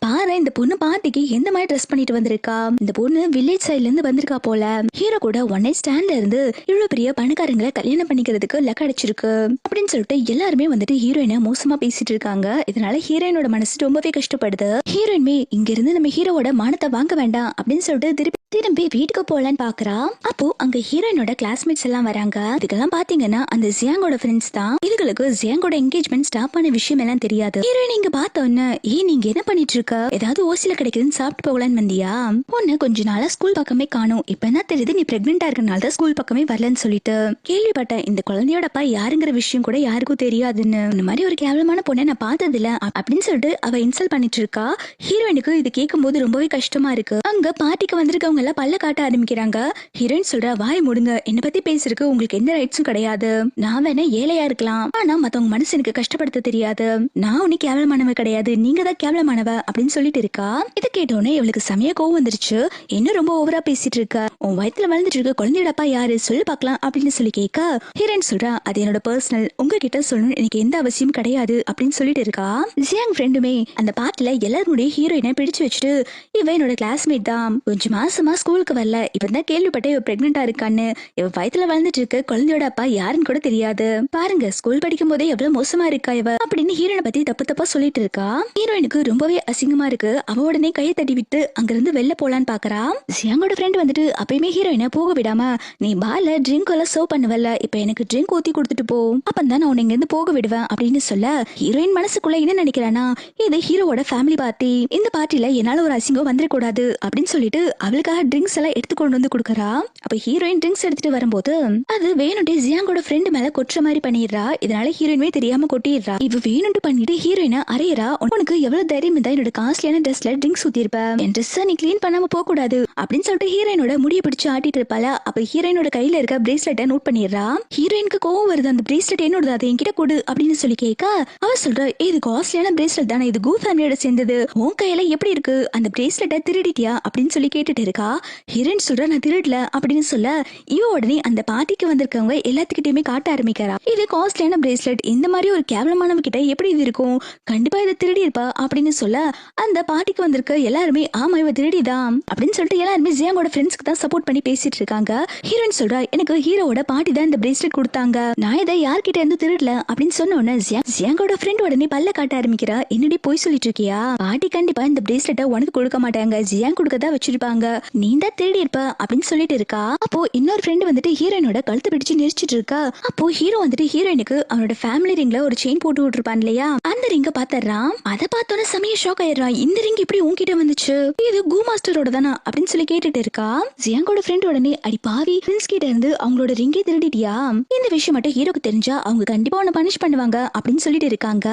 பாரு இந்த பொண்ணு பார்ட்டிக்கு எந்த மாதிரி ட்ரெஸ் பண்ணிட்டு வந்திருக்கா, இந்த பொண்ணு வில்லேஜ் சைட்ல இருந்து வந்திருக்கா போல, ஹீரோ கூட ஒன் நைட் ஸ்டாண்ட்ல இருந்து இவ்வளவு பெரிய பணக்காரங்களை கல்யாணம் பண்ணிக்கிறதுக்கு லக் அடிச்சிருக்கு அப்படின்னு சொல்லிட்டு எல்லாருமே வந்துட்டு ஹீரோயினை மோசமா பேசிட்டு இருக்காங்க. இதனால ஹீரோயினோட மனசு ரொம்பவே கஷ்டப்படுது. ஹீரோயின்மே இங்க இருந்து நம்ம ஹீரோவோட மானத்தை வாங்க வேண்டாம் அப்படின்னு சொல்லிட்டு திரும்பி வீட்டுக்கு போலான்னு பாக்குறா. அப்போ அங்க ஹீரோயினோட கிளாஸ்மேட்ஸ் எல்லாம் வராங்க. இதுக்கெல்லாம் பாத்தீங்கன்னா அந்த ஜியாங்கோட ஃப்ரெண்ட்ஸ் தான். இதுகளுக்கு ஜியாங்கோட என்கேஜ்மெண்ட் ஸ்டாப் பண்ண விஷயம் எல்லாம் தெரியாது. ஹீரோயின் இங்க பார்த்தோன்னு, ஏன் நீங்க என்ன பண்ணிட்டு இருக்க, ஏதாவது ஓசில கிடைக்குதுன்னு சாப்பிட்டு போகலான்னு வந்தியா, பொண்ணு கொஞ்ச நாளா ஸ்கூல் பக்கமே காணும், இப்ப என்ன தெரியுது நீ பிரெக்னெண்டா இருக்கனால தான் ஸ்கூல் பக்கமே வரலன்னு சொல்லிட்டு கேள்விப்பட்டேன். இந்த குழந்தையோட அப்பா யாருங்கிற விஷயம் கூட யாருக்கும் தெரியாதுன்னு, இந்த மாதிரி ஒரு கேவலமான பொண்ணை நான் பார்த்தது இல்ல அப்படின்னு சொல்லிட்டு அவ இன்சல்ட் பண்ணிட்டு இருக்கா. ஹீரோயினுக்கு இது கேட்கும் போது ரொம்பவே கஷ்டமா இருக்கு. அங்க பார்ட்டிக்கு வந்திருக்கவங்க எல்லாம் பல்ல காட்ட ஆரம்பிக்கிறாங்க. ஹீரோயின் சொல்றா, வாய் மூடுங்க, என்ன பத்தி பேசுறதுக்கு உங்களுக்கு எந்த ரைட்ஸும் கிடையாது, நான் வேணா ஏழையா இருக்கலாம், ஆனா மத்தவங்க மனசு எனக்கு கஷ்டப்படுத்த தெரியாது, நான் உனக்கு கேவலமானவ கிடையாது, நீங்க தான் கேவலமானவ அப்படின்னு சொல்லிட்டு இருக்கா. இதை கேட்டோன்னே இவளுக்கு செமையா கோவம் வந்துருச்சு. என்ன ரொம்ப ஓவரா பேசிட்டு இருக்க, உன் வயித்துல வளர்ந்துட்டு இருக்க குழந்தையோட அப்பா யாரு சொல்லு பாக்கலாம் அப்படின்னு சொல்லி கேட்க, ஹீரோயின் சொல்றா, அது என்னோட பர்சனல், உங்ககிட்ட சொல்லணும் எனக்கு எந்த அவசியம் கிடையாது அப்படின்னு சொல்லிட்டு இருக்கா. ஜியாங் ஃப்ரெண்டுமே அந்த பாட்டுல எல்லாருடைய ஹீரோயினை பிடிச்சு வச்சுட்டு, இவ என்னோட கிளாஸ்மேட் தான், கொஞ்சம் மாசமா ஸ்கூலுக்கு வரல, இப்பதான் கேள்விப்பட்ட இவ பிரெக்னெண்டா இருக்கான்னு, இவ வயித்துல வளர்ந்துட்டு இருக்க குழந்தையோட அப்பா யாருன்னு கூட தெரியாது, பாருங்க ஸ்கூல் படிக்கும் போதே எவ்வளவு மோசமா இருக்கா இவ அப்படின்னு ஹீரோயினை பத்தி தப்பு தப்பா சொல்லிட்டு இருக்கா. ஹீரோயினுக்கு ரொம்பவே அசிங்கமா இருக்கு. அவ உடனே கையை தட்டி விட்டு அங்கிருந்து வெளில போலான்னு பாக்குறா. ஜியாங்கோட ஃப்ரெண்ட் வந்துட்டு அப்பயுமே ஹீரோயினை போக விடாம, நீ பார்ல ட்ரிங்க் எல்லாம் சர்வ் பண்ணுவல, இப்ப எனக்கு ட்ரிங்க் ஊத்தி கொடுத்துட்டு போ, அப்பந்தான் நான் உன்னை இங்க இருந்து போக விடுவேன் அப்படின்னு சொல்ல, ஹீரோயின் மனசுக்குள்ள என்ன நினைக்கிறானா, இது ஹீரோவோட ஃபேமிலி பார்ட்டி, இந்த பார்ட்டில என்னால ஒரு அசிங்கம் வந்துடக்கூடாது அப்படின்னு சொல்லிட்டு அவளுக்காக ட்ரிங்க்ஸ் எல்லாம் எடுத்து கொண்டு வந்து கொடுக்கறா. அப்ப ஹீரோயின் ட்ரிங்க்ஸ் எடுத்துட்டு வரும்போது அது வேணும்ட்டு ஜியாங்கோட ஃப்ரெண்ட் மேல கொட்டுற மாதிரி பண்ணிடுறா. இதனால ஹீரோயின்மே தெரியாம கொட்டிடுறா. இவ வேணும்ட்டு பண்ணிட்டு ஹீரோயினை அறையறா. உனக்கு எவ்வளவு தைரியம் இருந்தா என்னோட காஸ்ட்லியான ட்ரெஸ்ல ட்ரிங்க்ஸ் ஊத்திருப்ப, என் ட்ரெஸ் நீ கிளீன் பண்ணாம போக கூடாது அப்படின்னு சொல்லிட்டு ஹீரோயினோட முடிய பிடிச்சு ஆட்டிட்டு இருப்பாள. அப்ப ஹீரோயினோட கையில இருக்க பிரேஸ்லெட்டை நோட் பண்ணிடுறா. ஹீரோயினுக்கு கோவம் வருது, அந்த பிரேஸ்லெட் என்னோட அதை என்கிட்ட கொடு அப்படின்னு சொல்லி கேட்க, அவ சொல்ற, இது காஸ்ட்லியான பிரேஸ்லெட் தானே, இது கூ ஃபேமிலியோட சேர்ந்தது, உன் கையில எப்படி இருக்கு, அந்த பிரேஸ்லெட்டை திருடிட்டியா அப்படின்னு சொல்லி கேட்டுட்டு இருக்கா. ஹீரோயின் சொல்ற, நான் திருடல அப்படின்னு சொல்ல, இவ உடனே அந்த பார்ட்டிக்கு வந்திருக்கவங்க எல்லாத்துக்கிட்டயுமே காட்ட ஆரம்பிக்கிறா. இது காஸ்ட்லியான பிரேஸ்லெட், இந்த மாதிரி ஒரு கேவலமானவ கிட்ட எப்படி இது இருக்கும், கண்டிப்பா இதை திருடி இருப்பா அப்படின்னு சொல்ல, அந்த பார்ட்டிக்கு வந்திருக்க எல்லாருமே ஆமா இவ திருடிதான் அப்படின்னு சொல்லிட்டு எல்லாருமே ஜியாங்கோட ஃப்ரெண்ட்ஸ்க்கு தான் சப்போர்ட் பண்ணி பேசிட்டு இருக்காங்க. ஹீரோயின் சொல்றா, எனக்கு ஹீரோவோட பார்ட்டி தான் இந்த பிரேஸ்லெட் கொடுத்தாங்க, நான் இதை யார்கிட்ட இருந்து திருடல அப்படின்னு சொன்ன உடனே ஜியாங்கோட ஃப்ரெண்ட் உடனே பல்ல காட்ட ஆரம்பிக்கிறா. என்னடி போய் சொல்லிட்டு இருக்கியா, பார்ட்டி கண்டிப்பா இந்த பிரேஸ்லெட்டை உனக்கு கொடுக்க மாட்டாங்க, ஜியாங் கொடுக்க தான் வச்சிருப்பாங்க, நீ தான் திருடி இருப்ப அப்படின்னு சொல்லிட்டு இருக்கா. அப்போ இன்னொரு ஃப்ரெண்டு வந்துட்டு ஹீரோயினோட கழுத்து பிடிச்சு நெரிச்சிட்டு இருக்கா. அப்போ ஹீரோ வந்துட்டு ஹீரோயினுக்கு அவனோட ஃபேமிலி ரிங்ல ஒரு செயின் போட்டு விட்டுருப்பான் இல்லையா, அந்த ரிங்க பாத்துறான். அதை பார்த்தோன்னே செமைய ஷாக் ஆயிடுறான். இந்த ரிங் இப்படி உன்கிட்ட வந்துச்சு, இது கு மாஸ்டரோட தானா அப்படின்னு சொல்லி கேட்டுட்டு இருக்கா. ஜியாங்கோட ஃப்ரெண்ட் உடனே அடி பாவி, பிரின்ஸ் கிட்ட இருந்து அவங்களோட ரிங்கே திருடிட்டியா, இந்த விஷயம் மட்டும் ஹீரோக்கு தெரிஞ்சா அவங்க கண்டிப்பா உன்னை பனிஷ் பண்ணுவாங்க அப்படின்னு சொல்லிட்டு இருக்காங்க.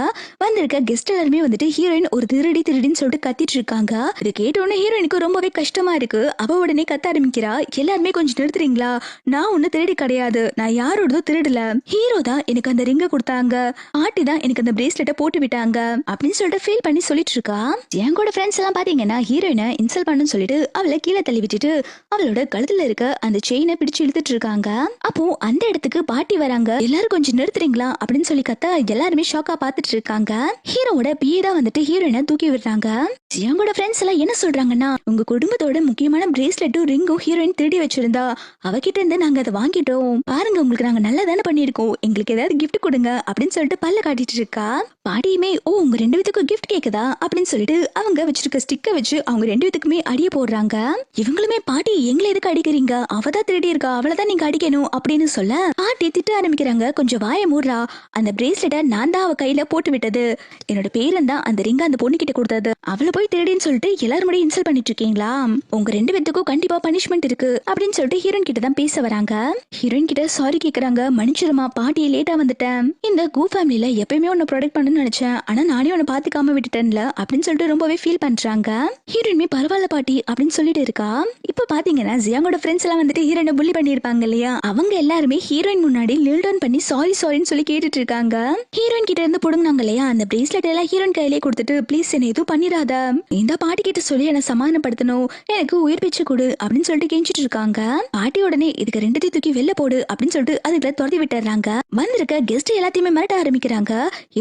வந்திருக்க கெஸ்ட் எல்லாருமே வந்துட்டு ஹீரோயின் ஒரு திருடின்னு சொல்லிட்டு கத்திட்டு இருக்காங்க. இது கேட்ட உடனே ஹீரோயினுக்கு ரொம்பவே கஷ்டமா இருக்கு. அவ உடனே கத்த ஆரம்பிக்கிறா. எல்லாருமே கொஞ்சம் நிறுத்துறீங்களா, நான் ஒண்ணு திருடி கிடையாது, நான் யாரோடதோ திருடல, ஹீரோ தான் எனக்கு அந்த ரிங்க கொடுத்தாங்க, பாட்டி தான் எனக்கு அந்த பிரேஸ்லெட்டை போட்டு விட்டாங்க அப்படின்னு சொல்லிட்டு ஃபீல் பண்ணி சொல்லிட்டு இருக்கா. எங்கோட ஃப்ரெண்ட்ஸ் எல்லாம் பாத்தீங்கன்னா ஹீரோயினை இன்சல்ட் பண்ணுன்னு சொல்லிட்டு அவளை கீழே தள்ளி விட்டுட்டு அவளோட கழுத்துல இருக்க அந்த செயினை பிடிச்சு இழுத்துட்டு இருக்காங்க. அப்போ அந்த இடத்துக்கு பாட்டி வராங்க. எல்லாரும் கொஞ்சம் நிறுத்துறீங்களா அப்படின்னு சொல்லி கத்த எல்லாருமே ஷாக்கா பாத்துட்டு இருக்காங்க. ஹீரோட பிஏ தான் வந்துட்டு ஹீரோயினை தூக்கி விடுறாங்க. ஜியாங்கோட ஃப்ரெண்ட்ஸ் எல்லாம் என்ன சொல்றாங்கன்னா, உங்க குடும்பத்தோட முக்கியமான பிரேஸ்லெட்டும் ரிங்கும் ஹீரோயின் திருடி வச்சிருந்தா, அவகிட்ட இருந்து நாங்க அதை வாங்கிட்டோம், பாருங்க உங்களுக்கு நாங்க நல்லா தானே பண்ணிருக்கோம், எங்களுக்கு ஏதாவது கிஃப்ட் கொடுங்க அப்படின்னு சொல்லிட்டு பல்ல காட்டிட்டு இருக்கா. பாட்டியுமே ஓ உங்க ரெண்டு பேத்துக்கும் கிஃப்ட் கேக்குதா அப்படின்னு சொல்லிட்டு அவங்க வச்சிருக்க ஸ்டிக்கை வச்சு அவங்க ரெண்டு பேத்துக்குமே அடிய போடுறாங்க. இவங்களுமே பாட்டி எங்களை எதுக்கு அடிக்கிறீங்க, அவதான் திருடி இருக்கா, அவளதான் நீங்க அடிக்கணும் அப்படின்னு சொல்ல பாட்டி திட்ட ஆரம்பிக்கிறாங்க. கொஞ்சம் வாய மூடுறா, அந்த பிரேஸ்லெட்டை நான் தான் அவ கையில போட்டு விட்டது, என்னோட பேரன் தான் அந்த ரிங்க அந்த பொண்ணு கிட்ட கொடுத்தது, அவளை போய் திருடின்னு சொல்லிட்டு எல்லாரும் முன்னாடி இன்சல்ட் பண்ணிட்டு இருக்கீங்களா, உங்க ரெண்டு பேத்துக்கும் கண்டிப்பா பனிஷ்மெண்ட் இருக்கு அப்படின்னு சொல்லிட்டு ஹீரோயின் கிட்ட தான் பேச வராங்க. ஹீரோயின் கிட்ட சாரி கேக்குறாங்க. மன்னிச்சிருமா பாட்டியை லேட்டா வந்துட்டேன், இந்த கு ஃபேமிலில எப்பயுமே உன்னை ப்ரொடெக்ட் பண்ணணும்னு நினைச்சேன், ஆனா நானே உன்னை பாத்துக்காம விட்டுட்டேன்ல அப்படின்னு சொல்லிட்டு ரொம்பவே ஃபீல் பண்றாங்க. ஹீரோயின்மே பரவாயில்ல பாட்டி அப்படின்னு சொல்லிட்டு இருக்கா. இப்ப பாத்தீங்கன்னா ஜியாங்கோட ஃப்ரெண்ட்ஸ் எல்லாம் வந்துட்டு ஹீரோயினை புள்ளி பண்ணிருப்பாங்க இல்லையா, அவங்க எல்லாருமே ஹீரோயின் முன்னாடி லில் டவுன் பண்ணி சாரின்னு சொல்லி கேட்டுட்டு இருக்காங்க. ஹீரோயின் கிட்ட இருந்து புடுங்கினாங்க இல்லையா அந்த பிரேஸ்லெட் எல்லாம் ஹீரோயின் கையிலே கொடுத்துட்டு ப்ளீஸ் என்ன எதுவும் பண்ணிராத, இந்த பாட்டி கிட்ட சொல்லி என்ன சமாதானப்படுத்தணும், எனக்கு உயிர் பிச்சு கொடு அப்படின்னு சொல்லிட்டு கெஞ்சிட்டு இருக்காங்க. பாட்டி உடனே இதுக்கு ரெண்டுத்தையும் தூக்கி வெளில போடு அப்படின்னு சொல்லிட்டு அதுல துரத்தி விட்டுறாங்க. வந்திருக்க கெஸ்ட் எல்லாத்தையுமே மிரட்ட ஆரம்பிக்கிறாங்க.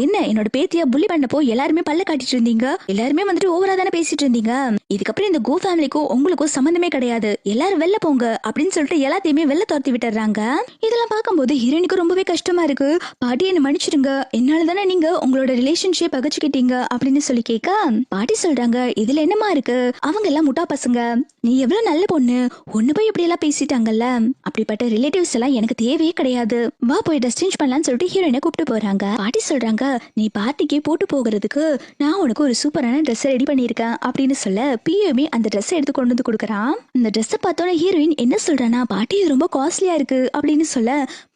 என்ன என்னோட பேத்தியா புள்ளி பண்ணப்போ எல்லாருமே பல்ல காட்டிட்டு இருந்தீங்க, எல்லாருமே வந்துட்டு ஓவரா தானே பேசிட்டு இருந்தீங்க, இதுக்கப்புறம் இந்த கோ ஃபேமிலிக்கும் உங்களுக்கும் சம்பந்தமே கிடையாது, எல்லாரும் வெளில போங்க அப்படின்னு சொல்லிட்டு எல்லாத்தையுமே வெளில துரத்தி விட்டுறாங்க. இதெல்லாம் பார்க்கும்போது ஹீரோயினுக்கு ரொம்பவே கஷ்டமா இருக்கு. பாட்டி என்ன மன்னிச்சிருங்க, என்னால தானே நீங்க உங்களோட ரிலேஷன்ஷிப் அகச்சுக்கிட்டீங்க அப்படின்னு சொல்லி கேட்க பாட்டி சொல்றாங்க இதுல என்னமா இருக்கு, அவங்க எல்லாம் முட்டா பசங்க, நீ எவ்வளவு நல்ல பொண்ணு, ஒண்ணு போய் இப்படி எல்லாம் பேசிட்டாங்கல்ல, அப்படிப்பட்ட ரிலேட்டிவ்ஸ் எல்லாம் எனக்கு தேவையே கிடையாது, வா போய் ட்ரெஸ் சேஞ்ச் பண்ணலாம்னு சொல்லிட்டு ஹீரோயினை கூப்பிட்டு போறாங்க. பாட்டி சொல்றாங்க நீ பார்ட்டிக்கு போட்டு போகிறதுக்கு நான் உனக்கு ஒரு சூப்பரான ட்ரெஸ் ரெடி பண்ணிருக்கேன் அப்படின்னு சொல்ல பிஏமே அந்த ட்ரெஸ் எடுத்து கொண்டு வந்து கொடுக்குறான். அந்த ட்ரெஸ் பார்த்தோன்னே ஹீரோயின் என்ன சொல்றானா, பாட்டி இது ரொம்ப காஸ்ட்லியா இருக்கு அப்படின்னு சொல்ல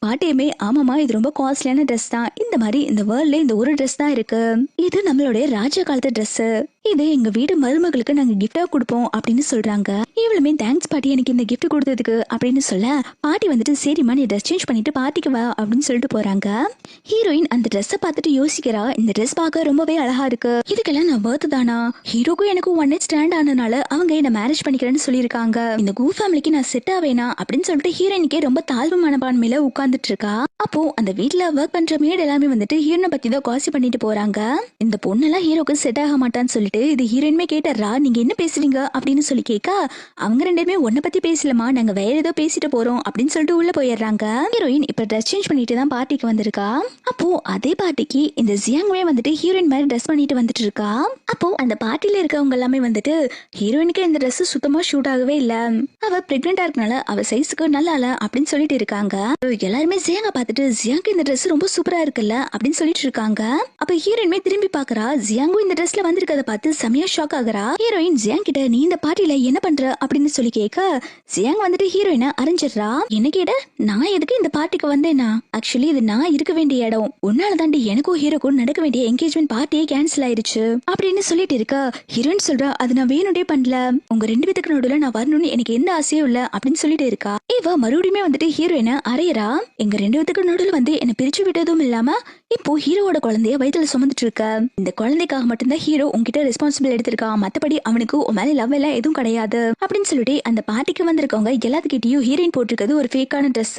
பாட்டியுமே ஆமாமா இது ரொம்ப காஸ்ட்லியான ட்ரெஸ் தான், இந்த மாதிரி இந்த வேர்ல்ட்ல இந்த ஒரு ட்ரெஸ் தான் இருக்கு, இது நம்மளுடைய ராஜா காலத்து ட்ரெஸ், இது எங்க வீடு மருமகளுக்கு நாங்க கிஃப்டா கொடுப்போம் அப்படின்னு சொல்றாங்க. இவளுமே தேங்க்ஸ் பாட்டி எனக்கு இந்த கிஃப்ட் கொடுத்ததுக்கு அப்படின்னு சொல்ல பாட்டி வந்துட்டு சரிம்மா நீ ட்ரெஸ் சேஞ்ச் பண்ணிட்டு பாட்டிக்கு வா அப்படின்னு சொல்லிட்டு போறாங்க. ஹீரோயின் அந்த ட்ரெஸ்ஸை பார்த்துட்டு யோசிக்கிறா, இந்த ட்ரெஸ் பார்க்க ரொம்பவே அழகா இருக்கு, இதுக்கெல்லாம் நான் வர்த்து தானா, ஹீரோக்கும் எனக்கு ஒன் நைட் ஸ்டாண்ட் ஆனனால அவங்க என்ன மேரேஜ் பண்ணிக்கிறேன்னு சொல்லியிருக்காங்க, இந்த கு ஃபேமிலிக்கு நான் செட் ஆவேனா அப்படின்னு சொல்லிட்டு ஹீரோயினுக்கே ரொம்ப தாழ்வு மனப்பான்மையில உட்கார்ந்துட்டு இருக்கா. அப்போ அந்த வீட்டுல ஒர்க் பண்ற மேட் எல்லாமே வந்துட்டு ஹீரோனை பத்தி தான் காசி பண்ணிட்டு போறாங்க. இந்த பொண்ணெல்லாம் ஹீரோக்கு செட் ஆக மாட்டான்னு சொல்லிட்டு இது ஹீரோயின்மே கேட்டறா, நீங்க என்ன பேசுறீங்க அப்படின்னு சொல்லி கேட்க அவங்க ரெண்டுமே உன்னை பத்தி பேசலமா, நாங்க வேற ஏதோ பேசிட்டு போறோம் அப்படின்னு சொல்லிட்டு உள்ள போயிடுறாங்க. ஹீரோயின் இப்ப ட்ரெஸ் சேஞ்ச் பண்ணிட்டு தான் பார்ட்டிக்கு வந்திருக்கா. அப்போ அதே பார்ட்டிக்கு இந்த ஜியாங்குமே வந்துட்டு ஹீரோயின் மாதிரி ட்ரெஸ் பண்ணிட்டு வந்துட்டு இருக்கா. அப்போ அந்த பார்ட்டில இருக்கவங்க எல்லாமே வந்துட்டு ஹீரோயினுக்கு இந்த ட்ரெஸ் சுத்தமா ஷூட் ஆகவே இல்ல, அவ பிரெக்னெண்டா இருக்கனால அவ சைஸுக்கு நல்லா இல்ல அப்படின்னு சொல்லிட்டு இருக்காங்க. எல்லாருமே ஜியாங்க பார்த்துட்டு ஜியாங்கு இந்த ட்ரெஸ் ரொம்ப சூப்பரா இருக்குல்ல அப்படின்னு சொல்லிட்டு இருக்காங்க. அப்ப ஹீரோயின்மே திரும்பி பாக்குறா, ஜியாங்கு இந்த ட்ரெஸ்ல வந்திருக்கத பார்த்து செமையா ஷாக் ஆகுறா. ஹீரோயின் ஜியாங் கிட்ட நீ இந்த பார்ட்டில என்ன பண்ற அப்படின்னு சொல்லி கேட்க ஜியாங் வந்துட்டு ஹீரோயினை அறிஞ்சிடுறா. என்ன கேட்ட, நான் எதுக்கு இந்த பார்ட்டிக்கு வந்தேனா, ஆக்சுவலி இது நான் இருக்க வேண்டிய இடம், உன்னால தாண்டி எனக்கும் ஹீரோக்கும் நடக்க வேண்டிய என்கேஜ்மெண்ட் பார்ட்டியே கேன்சல் ஆயிருச்சு அப்படின்னு சொல்லிட்டு இருக்க ஹீரோயின் சொல்றா, அது நான் வேணும்டே பண்ணல, உங்க ரெண்டு பேத்துக்கு நடுவுல நான் வரணும்னு எனக்கு எந்த ஆசையும் இல்ல அப்படின்னு சொல்லிட்டு இருக்கா. இவ மறுபடியுமே வந்துட்டு ஹீரோயினை அறையறா, எங்க ரெண்டு பேத்துக்கு நடுவுல வந்து என்ன பிரிச்சு விட்டதும் இல்லாம இப்போ ஹீரோவோட குழந்தைய வயிற்றுல சுமந்துட்டு இருக்க, இந்த குழந்தைக்காக மட்டும்தான் ஹீரோ உங்ககிட்ட ரெஸ்பான்சிபிள் எடுத்திருக்கான், மத்தபடி அவனுக்கு உன் மேல லவ் எல்லாம் எதுவும் கிடையாது அப்படின்னு சொல்லிட்டு அந்த பார்ட்டிக்கு வந்திருக்கவங்க எல்லாத்துக்கிட்டையும் ஹீரோயின் போட்டிருக்கிறது ஒரு ஃபேக்கான ட்ரெஸ்,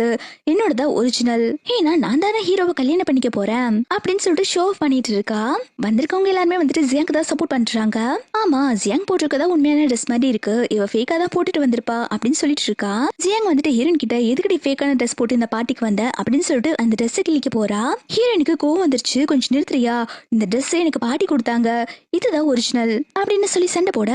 என்னோட ஒரிஜினல், ஏன்னா நான் தானே ஹீரோவை கல்யாணம் பண்ணிக்க போறேன் அப்படின்னு சொல்லிட்டு ஷோ ஆஃப் பண்ணிட்டு இருக்கா. வந்திருக்கவங்க எல்லாருமே வந்துட்டு ஜியாங்க்கு தான் சப்போர்ட் பண்றாங்க. ஆமா ஜியாங் போட்டிருக்கதா உண்மையான ட்ரெஸ் மாதிரி இருக்கு, இவ ஃபேக்கா தான் போட்டுட்டு வந்திருப்பா அப்படின்னு சொல்லிட்டு இருக்கா. ஜியாங் வந்துட்டு ஹீரோயின் கிட்ட எதுக்கடி ஃபேக்கான ட்ரெஸ் போட்டு இந்த பார்ட்டிக்கு வந்த அப்படின்னு சொல்லிட்டு அந்த ட்ரெஸ் கிளிக்க போறா. ஹீரோயினுக்கு கோவம் வந்துருச்சு, கொஞ்சம் நிறுத்துறியா, இந்த ட்ரெஸ் எனக்கு பாட்டி கொடுத்தாங்க, இதுதான் ஒரிஜினல் அப்படின்னு சொல்லி சண்டை போட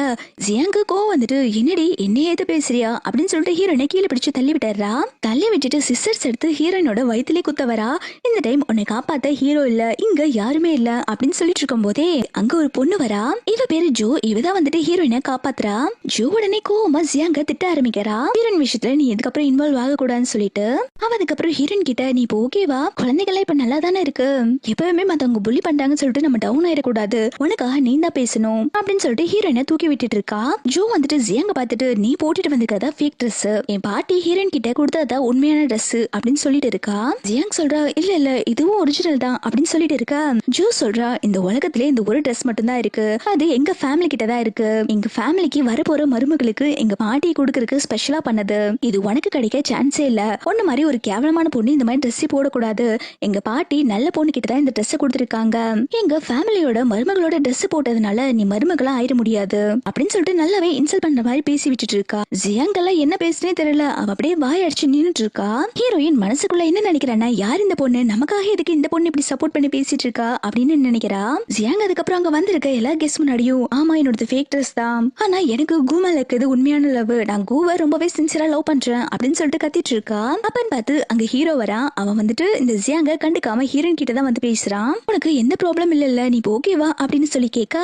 ஜியாங்கு கோவம் வந்துட்டு என்னடி என்னைய ஏத்து பேசுறியா அப்படின்னு சொல்லிட்டு ஹீரோயினை கீழே பிடிச்சு தள்ளி விட்டுறா. தள்ளி விட்டுட்டு சிஸ்டர்ஸ் எடுத்து ஹீரோயினோட வயிற்றுலே குத்த வரா. இந்த டைம் உன்னை காப்பாத்த ஹீரோ இல்ல, இங்க யாருமே இல்ல அப்படின்னு சொல்லிட்டு இருக்கும் போதே அங்க ஒரு பொண்ணு வரா. இவ பேரு ஜோ. இவதான் வந்துட்டு ஹீரோயினை காப்பாத்துறா. ஜோ உடனே கோவமா ஜியாங்க திட்ட ஆரம்பிக்கிறா. ஹீரோயின் விஷயத்துல நீ இதுக்கப்புறம் இன்வால்வ் ஆக கூடாதுன்னு சொல்லிட்டு அவ அதுக்கப்புறம் ஹீரோயின் கிட்ட நீ இப்போ ஓகேவா, குழந்தைகள்லாம் இப்ப நல்லா தானே இருக்கு, எப்பவுமே மத்தவங்க புள்ளி பண்றாங்கன்னு சொல்லிட்டு நம்ம டவுன் ஆயிடக்கூடாது, உனக்காக நீ தான் பேசணும் அப்படின்னு சொல்லிட்டு ஹீரோயினை தூக்கி விட்டுட்டு இருக்கா. ஜோ வந்துட்டு ஜியாங்க பார்த்துட்டு நீ போட்டுட்டு வந்திருக்கதா ஃபேக் ட்ரெஸ், என் பாட்டி ஹீரோயின் கிட்ட கொடுத்ததா உண்மையான ட்ரெஸ் அப்படின்னு சொல்லிட்டு இருக்கா. ஜியாங் சொல்றா இல்ல இல்ல இதுவும் ஒரிஜினல் தான் அப்படின்னு சொல்லிட்டு இருக்கா. ஜோ சொல்றா இந்த உலகத்திலே இந்த ஒரு ட்ரெஸ் மட்டும் தான் இருக்கு, அது எங்க ஃபேமிலி கிட்ட தான் இருக்கு, எங்க ஃபேமிலிக்கு வரப்போற மருமகளுக்கு எங்க பாட்டி கொடுக்கறதுக்கு ஸ்பெஷலா பண்ணது, இது உனக்கு கிடைக்க சான்ஸே இல்ல, ஒன்னு மாதிரி ஒரு கேவலமான பொண்ணு இந்த மாதிரி ட்ரெஸ் போடக்கூடாது, எங்க பாட்டி நல்ல பொண்ணு கிட்ட தான் இந்த ட்ரெஸ் கொடுத்திருக்காங்க, எங்க ஃபேமிலியோட மருமகளோட ட்ரெஸ் போட்டதுனால நீ மருமகளா ஆயிட முடியாது அப்படின்னு சொல்லிட்டு நல்லாவே இன்சல்ட் பண்ற மாதிரி பேசி விட்டுட்டு இருக்கா. ஜியாங்கெல்லாம் என்ன பேசுனே தெரியல, அவ அப்படியே வாய் அடிச்சு நின்னுட்டு இருக்கா. ஹீரோயின் மனசுக்குள்ள என்ன நினைக்கிறானா, யார் இந்த பொண்ணு, நமக்காக எதுக்கு இந்த பொண்ணு இப்படி சப்போர்ட் பண்ணி பேசிட்டு இருக்கா அப்படின்னு நினைக்கிறா. ஜியாங் அதுக்கப்புறம் அங்க வந்திருக்க எல்லா கெஸ்ட் முன்னாடியும் ஆமா என்னோட ஃபேக் ட்ரெஸ் தான், ஆனா எனக்கு கூமால இருக்குது உண்மையான லவ், நான் கூவ ரொம்பவே சின்சியரா லவ் பண்றேன் அப்படின்னு சொல்லிட்டு கத்திட்டு இருக்கா. அப்பன்னு பார்த்து அங்க ஹீரோ வரா. அவன் வந்துட்டு இந்த ஜியாங்க கண்டுக்காம ஹீரோயின் கிட்ட தான் வந்து பேசுறான். உனக்கு எந்த ப்ராப்ளம் இல்ல நீ இப்போ ஓகேவா அப்படின்னு சொல்லி கேட்க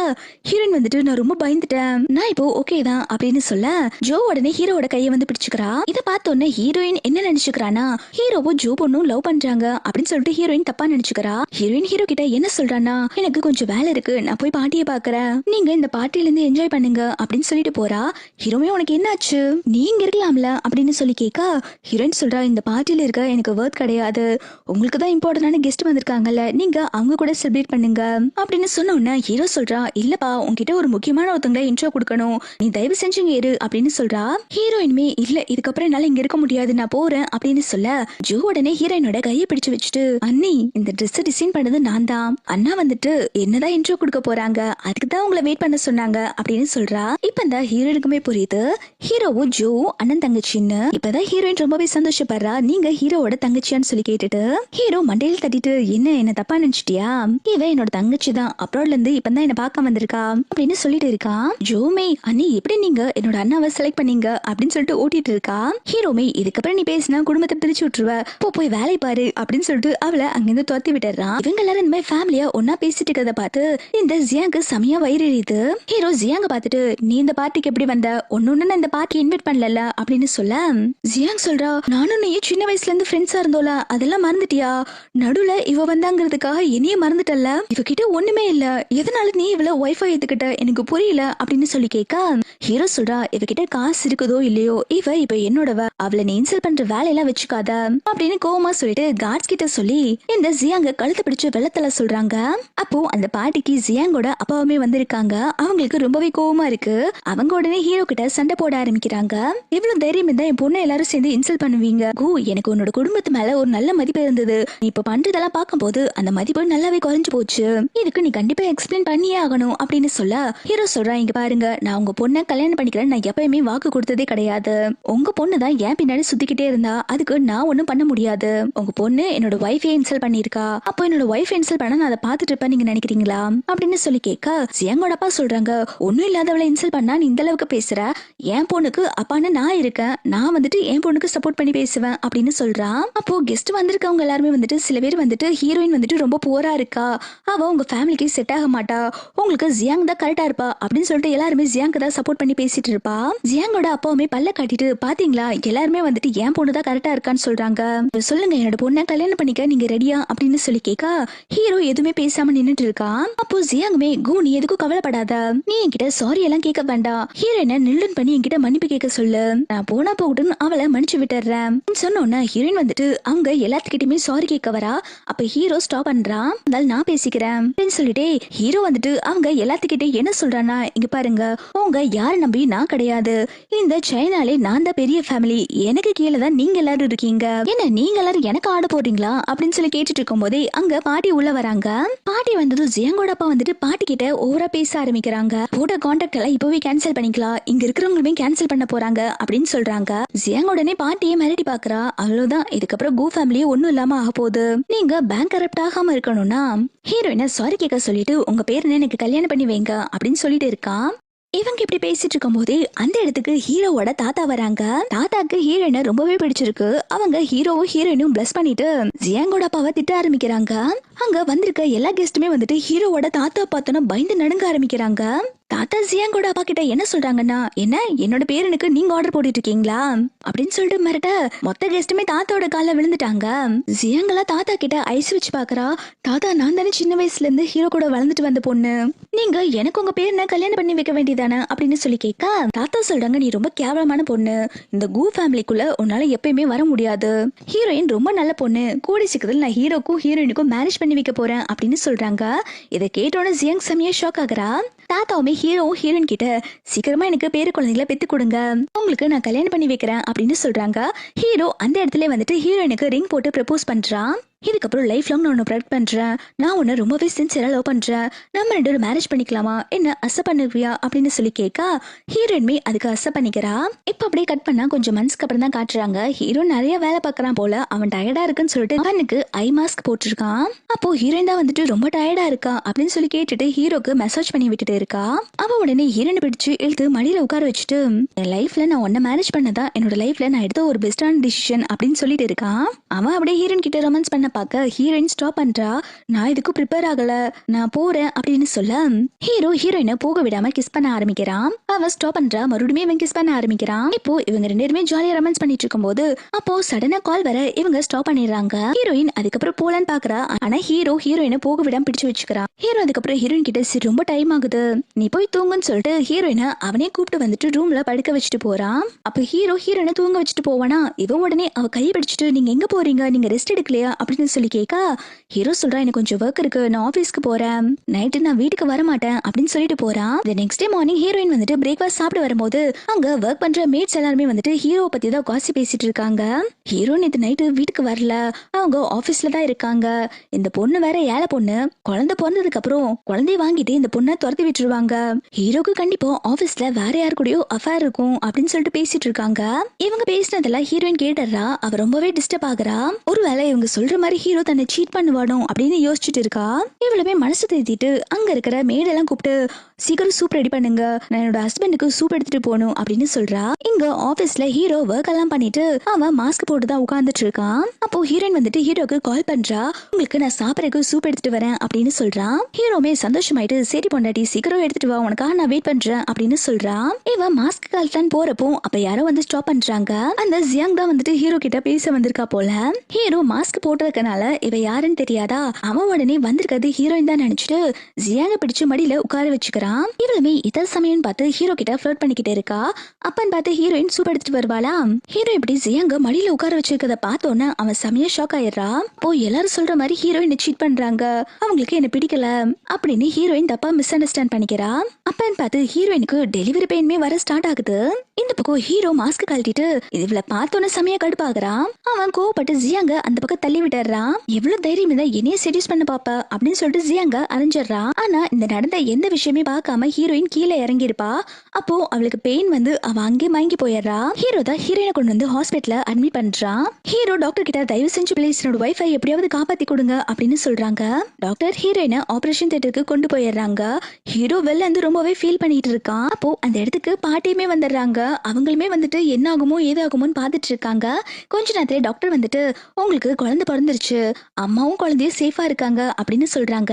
ஹீரோயின் வந்துட்டு நான் ரொம்ப பயந்துட்டேன், நான் இப்போ ஓகே தான் அப்படின்னு சொல்ல ஜோ உடனே ஹீரோவோட கையை வந்து பிடிச்சுக்கிறா. இதை பார்த்தோன்னே ஹீரோயின் என்ன நினைச்சுக்கிறானா, ஹீரோவும் ஜோ பொண்ணும் லவ் பண்றாங்க அப்படின்னு சொல்லிட்டு ஹீரோயின் தப்பா நினைச்சுக்கிறா. ஹீரோயின் ஹீரோ கிட்ட என்ன சொல்றானா, எனக்கு கொஞ்சம் வேலை இருக்கு, நான் போய் பாட்டியை பாக்குறேன், நீங்க இந்த பார்ட்டில இருந்து என்ஜாய் பண்ணுங்க அப்படின்னு சொல்லிட்டு போறா. ஹீரோமே உனக்கு என்னாச்சு, நீ இங்க இருக்கலாம்ல அப்படின்னு சொல்லி கேட்க ஹீரோயின் சொல்றா இந்த பார்ட்டில இருக்க எனக்கு வர்த் கிடையாது, உங்களுக்கு தான் இம்பார்ட்டன்டான கெஸ்ட் வந்திருக்காங்கல்ல, நீங்க அவங்க கூட செலிப்ரேட் பண்ணுங்க அப்படின்னு சொன்ன உடனே ஹீரோ சொல்றா இல்லப்பா உன்கிட்ட ஒரு முக்கியமான ஒருத்தங்களை இன்ட்ரோ கொடுக்கணும், நீ தயவு செஞ்சு இங்க இரு அப்படின்னு சொல்றா. ஹீரோயினுமே இல்ல இதுக்கப்புறம் என்னால இங்க இருக்க முடியாது நான் போறேன் அப்படின்னு சொல்ல ஜோ உடனே ஹீரோயினோட கையை பிடிச்சு வச்சுட்டு அண்ணி இந்த ட்ரெஸ் டிசைன் பண்ணது நான் தான், அண்ணா வந்துட்டு என்னதான் இன்ட்ரோ கொடுக்க போறாங்க அதுக்கு தான் உங்களை வெயிட் பண்ண சொன்னாங்க அப்படின்னு சொல்றா. இப்ப இந்த ஹீரோயினுக்குமே புரியுது ஹீரோவும் ஜோ அண்ணன் தங்கச்சின்னு. இப்பதான் ஹீரோயின் ரொம்பவே சந்தோஷப்படுறா, நீங்க ஹீரோவோட தங்கச்சியான்னு சொல்லி கேட்டுட்டு ஹீரோ மண்டையில் தட்டிட்டு என்ன தப்பா நினைச்சிட்டியா, இவ என்னோட தங்கச்சி தான், அப்ராட்ல இருந்து இப்பதான் என்ன பார்க்க வந்திருக்கா அப்படின்னு சொல்லிட்டு இருக்கா. ஜோமே அண்ணி எப்படி நீங்க என்னோட அண்ணாவை செலக்ட் பண்ணீங்க அப்படின்னு சொல்லிட்டு ஓட்டிட்டு இருக்கா. ஹீரோமே இதுக்கப்புறம் நீ பேசினா குடும்பத்தை பிரிச்சு விட்டுருவ, போய் வேலை பாரு அப்படின்னு சொல்லிட்டு அவளை அங்கிருந்து துரத்தி விட்டுறான். இவங்க எல்லாரும் இந்த மாதிரி ஃபேமிலியா ஒன்னா பேசிட்டு இருக்கிறத பார்த்து இந்த ஜியாங்கு செமையா வயிறு எரியுது. ஹீரோ ஜியாங்க பார்த்துட்டு நீ இந்த பார்ட்டிக்கு எப்படி வந்த, ஒன்னு நான் இந்த பார்ட்டி இன்வைட் பண்ணல அப்படின்னு சொல்ல ஜியாங் சொல்றா நானும் நீ சின்ன வயசுல இருந்து ஃப்ரெண்ட்ஸா இருந்தோல அதெல்லாம் மறந்துட்டியா, நடுவுல இவ வந்தாங்கிறதுக்காக என்னையே மறந்துட்டல்ல, இவகிட்ட ஒண்ணுமே இல்ல, எதனால நீ இவள ஒய்ஃபை ஏத்துக்கிட்ட எனக்கு புரியல அப்படின்னு சொல்லி கேட்க ஹீரோ சொல்றா இவகிட்ட காசு இருக்குதோ இல்லையோ இவ இப்ப என்னோடவ, அவளை நீ இன்சல்ட் பண்ற வேலையெல்லாம் வச்சுக்காத அப்படின்னு கோவமா சொல்லிட்டு கார்ட்ஸ் கிட்ட சொல்லி இந்த ஜியாங்க கழுத்தை பிடிச்சு வெள்ளத்தல சொல்றாங்க. அப்போ அந்த பார்ட்டிக்கு ஜியாங்கோட அப்பாவுமே வந்திருக்காங்க. அவங்களுக்கு ரொம்பவே கோவமா இருக்கு. அவங்க உடனே ஹீரோ கிட்ட சண்டை போட ஆரம்பிக்கிறாங்க. இவ்வளவு தைரியம் இருந்தா என் பொண்ணை எல்லாரும் சேர்ந்து இன்சல்ட் பண்ணுவீங்க, எனக்கு உன்னோட குடும்பத்து மேல ஒரு நல்ல மதிப்பு இருந்தது, நீ இப்ப பண்றதெல்லாம் பார்க்கும்போது அந்த மதிப்பு நல்லாவே குறைஞ்சு போச்சு, இதுக்கு நீ கண்டிப்பா எக்ஸ்பிளைன் பண்ணியே ஆகணும் அப்படின்னு சொல்ல ஹீரோ சொல்றா இங்க பாருங்க நான் உங்க பொண்ணை கல்யாணம் பண்ணிக்கிறேன், நான் எப்பயுமே வாக்கு கொடுத்ததே கிடையாது, உங்க பொண்ணு தான் என் பின்னாடி சுத்திக்கிட்டே இருந்தா அதுக்கு நான் ஒண்ணும் பண்ண முடியாது, உங்க பொண்ணு என்னோட ஒய்ஃபை இன்சல்ட் பண்ணிருக்கா, அப்போ என்னோட ஒய்ஃப் இன்சல்ட் பண்ண நான் அதை பாத்துட்டு இருப்பேன் நீங்க நினைக்கிறீங்களா அப்படின்னு சொல்லி கேட்க ஜியாங்கோட அப்பா சொல்றாங்க ஒன்னும் இல்லாதவளை இன்சல்ட் பண்ணா நீ இந்த அளவுக்கு பேசுற, என் பொண்ணுக்கு அப்பான்னு நான் இருக்கேன், நான் வந்துட்டு என் பொண்ணுக்கு சப்போர்ட் பண்ணி பேசுவேன் அப்படின்னு சொல்றான். அப்போ கெஸ்ட் வந்திருக்கவங்க எல்லாருமே வந்துட்டு சில பேர் வந்துட்டு ஹீரோயின் வந்துட்டு ரொம்ப போரா இருக்கா, அவ உங்க ஃபேமிலிக்கு செட் ஆக மாட்டா, உங்களுக்கு ஜியாங் தான் கரெக்டா இருப்பா அப்படின்னு சொல்லிட்டு எல்லாருமே ஜியாங்க்கு தான் சப்போர்ட் பண்ணி பேசிட்டு இருப்பா. ஜியாங்கோட அப்பாவுமே பல்ல காட்டிட்டு பாத்தீங்களா எல்லாருமே வந்துட்டு என் பொண்ணு தான் கரெக்டா இருக்கான்னு சொல்றாங்க, சொல்லுங்க என்னோட பொண்ணை கல்யாணம் பண்ணிக்க நீங்க ரெடியா அப்படின்னு சொல்லி கேட்க ஹீரோ எதுவுமே பேசாம நின்னுட்டு இருக்கான். அப்போ ஜியாங்குமே நீ எதுக்கும் கவலைப்படாத, நீ என்கிட்ட சாரி எல்லாம் கேட்க வேண்டாம், ஹீரோயினை நில்லுன்னு பண்ணி என்கிட்ட மன்னிப்பு கேட்க சொல்லு, நான் போனா போகட்டும்னு அவளை மன்னிச்சு விட்டுறேன் சொன்னோன்னா ஹீரோயின் வந்துட்டு அவங்க எல்லாத்துக்கிட்டயுமே சாரி கேட்க வரா. அப்ப ஹீரோ ஸ்டாப் பண்றான், நான் பேசிக்கிறேன் அப்படின்னு சொல்லிட்டு ஹீரோ வந்துட்டு அவங்க எல்லாத்துக்கிட்டே என்ன சொல்றானா இங்க பாருங்க உங்க யார நம்பி நான் கிடையாது, இந்த சைனாலே நான் தான் பெரிய ஃபேமிலி, எனக்கு கீழே தான் நீங்க எல்லாரும் இருக்கீங்க, என்ன நீங்க எல்லாரும் எனக்கு ஆட போறீங்களா அப்படின்னு சொல்லி கேட்டுட்டு இருக்கும் போதே அங்க பாட்டி உள்ள வராங்க. பாட்டி வந்தது ஜியாங்கோட அப்பா வந்துட்டு பாட்டி கிட்ட ஓவரா பேச ஆரம்பிக்கிறாங்க, போட கான்டாக்ட் எல்லாம் இப்பவே கேன்சல் பண்ணிக்கலாம், இங்க இருக்கிறவங்களுமே கேன்சல் பண்ண போறாங்க அப்படின்னு சொல்றாங்க. ஜியாங் உடனே பாட்டியே மிரட்டி பாக்குறா, அவ்வளவுதான் இதுக்கப்புறம் கூ ஃபேமிலியே ஒண்ணும் இல்லாம ஆக போகுது, நீங்க பேங்க் பேங்க் கரப்ட் ஆகாம இருக்கணும்னா ஹீரோயினை சாரி கேட்க சொல்லிட்டு உங்க பேர் எனக்கு கல்யாணம் பண்ணி வைங்க அப்படின்னு சொல்லிட்டு இருக்கான். இவங்க இப்படி பேசிட்டு இருக்கும் போதே அந்த இடத்துக்கு ஹீரோவோட தாத்தா வராங்க. தாத்தாக்கு ஹீரோயினை ரொம்பவே பிடிச்சிருக்கு. அவங்க ஹீரோவும் ஹீரோயினும் பிளஸ் பண்ணிட்டு ஜியாங்கோட அப்பாவை திட்ட ஆரம்பிக்கிறாங்க. அங்க வந்திருக்க எல்லா கெஸ்ட்டுமே வந்துட்டு ஹீரோவோட தாத்தா பார்த்தோன்னா பயந்து நடுங்க ஆரம்பிக்கிறாங்க. தாத்தா ஜியாங்கோட அப்பா கிட்ட என்ன சொல்றாங்கன்னா, என்ன என்னோட பேரனுக்கு நீங்க ஆர்டர் போட்டுட்டு இருக்கீங்களா அப்படின்னு சொல்லிட்டு மிரட்ட மொத்த கெஸ்ட்டுமே தாத்தாவோட கால விழுந்துட்டாங்க. ஜியாங்கலா தாத்தா கிட்ட ஐஸ் வச்சு பாக்குறா. தாத்தா, நான் தானே சின்ன வயசுல இருந்து ஹீரோ கூட வளர்ந்துட்டு வந்த பொண்ணு, நீங்க எனக்கு உங்க பேரனை கல்யாணம் பண்ணி வைக்க வேண்டியதானே அப்படின்னு சொல்லி கேட்க தாத்தா சொல்றாங்க, நீ ரொம்ப கேவலமான பொண்ணு, இந்த கூ ஃபேமிலிக்குள்ள உன்னால எப்பயுமே வர முடியாது. ஹீரோயின் ரொம்ப நல்ல பொண்ணு, கூடி சீக்கிரத்தில் நான் ஹீரோக்கும் ஹீரோயினுக்கும் மேரேஜ் பண்ணி வைக்க போறேன் அப்படின்னு சொல்றாங்க. இதை கேட்டோட ஜியாங் செம்மையா ஷாக் ஆகுறா. தாத்தாவுமே ஹீரோவும் ஹீரோயின் கிட்ட சீக்கிரமா எனக்கு பேரு குழந்தைகளை பெத்து கொடுங்க, உங்களுக்கு நான் கல்யாணம் பண்ணி வைக்கிறேன் அப்படின்னு சொல்றாங்க. ஹீரோ அந்த இடத்துல வந்துட்டு ஹீரோயினுக்கு ரிங் போட்டு ப்ரப்போஸ் பண்றான். இதுக்கப்புறம் லைஃப் லாங் நான் உன்னை ப்ரொடெக்ட் பண்றேன், நான் உன்னை ரொம்பவே சின்சியரா லவ் பண்றேன், நம்ம ரெண்டு பேரும் மேரேஜ் பண்ணிக்கலாமா, என்ன அக்செப்ட் பண்ணுவியா அப்படின்னு சொல்லி கேட்க ஹீரோயின்மே அதுக்கு அக்செப்ட் பண்ணிக்கிறா. இப்ப அப்படியே கட் பண்ணா கொஞ்சம் மந்த்ஸ்க்கு அப்புறம் தான் காட்டுறாங்க. ஹீரோ நிறைய வேலை பார்க்கறான் போல, அவன் டயர்டா இருக்குன்னு சொல்லிட்டு அவனுக்கு ஐ மாஸ்க் போட்டிருக்கான். அப்போ ஹீரோயின் தான் வந்துட்டு ரொம்ப டயர்டா இருக்கா அப்படின்னு சொல்லி கேட்டுட்டு ஹீரோக்கு மெசேஜ் பண்ணி விட்டுட்டு இருக்கா. அவ உடனே ஹீரோனை பிடிச்சு இழுத்து மடியில உட்கார வச்சுட்டு, என் லைஃப்ல நான் உன்னை மேரேஜ் பண்ணதான் என்னோட லைஃப்ல நான் எடுத்த ஒரு பெஸ்டான டிசிஷன் அப்படின்னு சொல்லிட்டு இருக்கான். அவன் அப்படியே ஹீரோயின் கிட்ட ரொமான்ஸ் பண்ண பார்க்க ஹீரோயின் ஸ்டாப் பண்றா. நான் இதுக்கு ப்ரிப்பேர் ஆகல, நான் போறேன் அப்படின்னு சொல்ல ஹீரோ ஹீரோயினை போக விடாம கிஸ் பண்ண ஆரம்பிக்கிறான். அவ ஸ்டாப் பண்றா, மறுபடியும் இவன் கிஸ் பண்ண ஆரம்பிக்கிறான். இப்போ இவங்க ரெண்டு பேருமே ஜாலியா ரொமான்ஸ் பண்ணிட்டு இருக்கும் போது அப்போ சடனா கால் வர இவங்க ஸ்டாப் பண்ணிடுறாங்க. ஹீரோயின் அதுக்கப்புறம் போலான்னு பாக்குறா. ஆனா ஹீரோ ஹீரோயினை போக விடாம பிடிச்சு வச்சுக்கிறான். ஹீரோ அதுக்கப்புறம் ஹீரோயின் கிட்ட சரி ரொம்ப டைம் ஆகுது, நீ போய் தூங்குன்னு சொல்லிட்டு ஹீரோயினை அவனே கூப்பிட்டு வந்துட்டு ரூம்ல படுக்க வச்சுட்டு போறான். அப்ப ஹீரோ ஹீரோயினை தூங்க வச்சுட்டு போவானா, இவன் உடனே அவ கையை பிடிச்சிட்டு நீங்க எங்க போறீங்க, நீங்க ரெஸ்ட் எடுக்கலையா அப்படின்னு சொல்லி கேட்க ஹீரோ சொல்றா, எனக்கு கொஞ்சம் ஒர்க் இருக்கு, நான் ஆபீஸ்க்கு போறேன், நைட்டு நான் வீட்டுக்கு வர மாட்டேன் அப்படின்னு சொல்லிட்டு போறான். நெக்ஸ்ட் டே மார்னிங் ஹீரோயின் வந்துட்டு பிரேக்ஃபாஸ்ட் சாப்பிட்டு வரும்போது அங்க ஒர்க் பண்ற மேட்ஸ் எல்லாருமே வந்துட்டு ஹீரோ பத்தி தான் காசி பேசிட்டு இருக்காங்க. ஹீரோ நேத்து நைட்டு வீட்டுக்கு வரல, அவங்க ஆபீஸ்ல தான் இருக்காங்க, இந்த பொண்ணு வேற ஏழை பொண்ணு, குழந்தை பிறந்ததுக்கு அப்புறம் குழந்தைய வாங்கிட்டு இந்த பொண்ணை துரத்தி விட்டுருவாங்க, ஹீரோக்கு கண்டிப்பா ஆபீஸ்ல வேற யாரு கூடயோ அஃபேர் இருக்கும் அப்படின்னு சொல்லிட்டு பேசிட்டு இருக்காங்க. இவங்க பேசினதெல்லாம் ஹீரோயின் கேட்டுறா. அவ ரொம்பவே டிஸ்டர்ப் ஆகுறா. ஒருவேளை இவங்க சொல்ற மாதிரி ஹீரோ தன்னை சீட் பண்ணுவானோ அப்படின்னு யோசிச்சுட்டு இருக்கா. இவ்வளவுமே மனசு தேத்திட்டு அங்க இருக்கிற மேடெல்லாம் கூப்பிட்டு சீக்கிரம் சூப் ரெடி பண்ணுங்க, நான் என்னோட ஹஸ்பண்டுக்கு சூப் எடுத்துட்டு போகணும் அப்படின்னு சொல்றா. இங்க ஆபீஸ்ல ஹீரோ ஒர்க் எல்லாம் பண்ணிட்டு அவன் மாஸ்க் போட்டு தான் உட்கார்ந்துட்டு இருக்கான். அப்போ ஹீரோயின் வந்துட்டு ஹீரோக்கு கால் பண்றா, உங்களுக்கு நான் சாப்பிடறதுக்கு சூப் எடுத்துட்டு வரேன் அப்படின்னு சொல்றான். ஹீரோமே சந்தோஷமாயிட்டு சரி பொண்டாட்டி சீக்கிரம் எடுத்துட்டு வா, உனக்காக நான் வெயிட் பண்றேன் அப்படின்னு சொல்றான். இவன் மாஸ்க் கால்தான் போறப்போ அப்ப யாரோ வந்து ஸ்டாப் பண்றாங்க. அந்த ஜியாங் தான் வந்துட்டு ஹீரோ கிட்ட பேச வந்திருக்கா போல. ஹீரோ மாஸ்க் போட்டிருக்கனால இவ யாருன்னு தெரியாதா. அவன் உடனே வந்திருக்கிறது ஹீரோயின் தான் நினைச்சிட்டு ஜியாங்க பிடிச்சு மடியில உட்கார வச்சுக்கிறான். இவளுமே இத சமயம் பார்த்து ஹீரோ கிட்ட ஃப்ளர்ட் பண்ணிக்கிட்டே இருக்கா. அப்பன்னு பார்த்து ஹீரோயின் சூப் எடுத்துட்டு வருவாளா. ஹீரோ இப்படி ஜியாங்க மடியில உட்கார வச்சிருக்கத பார்த்தோன்னே அவன் செமையா ஷாக் ஆயிடுறா. இப்போ எல்லாரும் சொல்ற மாதிரி ஹீரோயின் சீட் பண்றாங்க, அவங்களுக்கு என்ன பிடிக்கல அப்படின்னு ஹீரோயின் தப்பா மிஸ் அண்டர்ஸ்டாண்ட் பண்ணிக்கிறா. அப்பன்னு பார்த்து ஹீரோயினுக்கு டெலிவரி பெயின்மே வர ஸ்டார்ட் ஆகுது. இந்த பக்கம் ஹீரோ மாஸ்க் கழட்டிட்டு இதுல பார்த்தோன்னே செமையா கடுப்பாகிறான். அவன் கோவப்பட்டு ஜியாங்க அந்த பக்கம் தள்ளி விட்டுறான். எவ்வளவு தைரியம் இருந்தா என்னைய செடியூஸ் பண்ண பாப்பா அப்படின்னு சொல்லிட்டு ஜியாங்க அரைஞ்சிடுறா. ஆனா இந்த நடந்த எந்த விஷயமே பார்க்காம ஹீரோயின் கீழே இறங்கி இருப்பா. அப்போ அவளுக்கு பெயின் வந்து அவ அங்கே மயங்கி போயிடுறா. ஹீரோ தான் ஹீரோயினை கொண்டு வந்து ஹாஸ்பிட்டல்ல அட்மிட் பண்றான். ஹீரோ டாக்டர் கிட்ட தயவு செஞ்சு பிளீஸ் என்னோட வைஃபை எப்படியாவது காப்பாத்தி கொடுங்க அப்படின்னு சொல்றாங்க. டாக்டர் ஹீரோயினை ஆபரேஷன் தியேட்டருக்கு கொண்டு போயிடுறாங்க. ஹீரோ வெளில இருந்து ரொம்பவே ஃபீல் பண்ணிட்டு இருக்கான். அப்போ அந்த இடத்துக்கு பாட்டியுமே வந்துடுறாங்க. அவங்களுமே வந்துட்டு என்ன ஆகுமோ ஏதாகுமோன்னு பார்த்துட்டு இருக்காங்க. கொஞ்ச நேரத்துல டாக்டர் வந்துட்டு உங்களுக்கு குழந்தை பிறந்துருச்சு, அம்மாவும் குழந்தையும் சேஃபா இருக்காங்க அப்படின்னு சொல்றாங்க.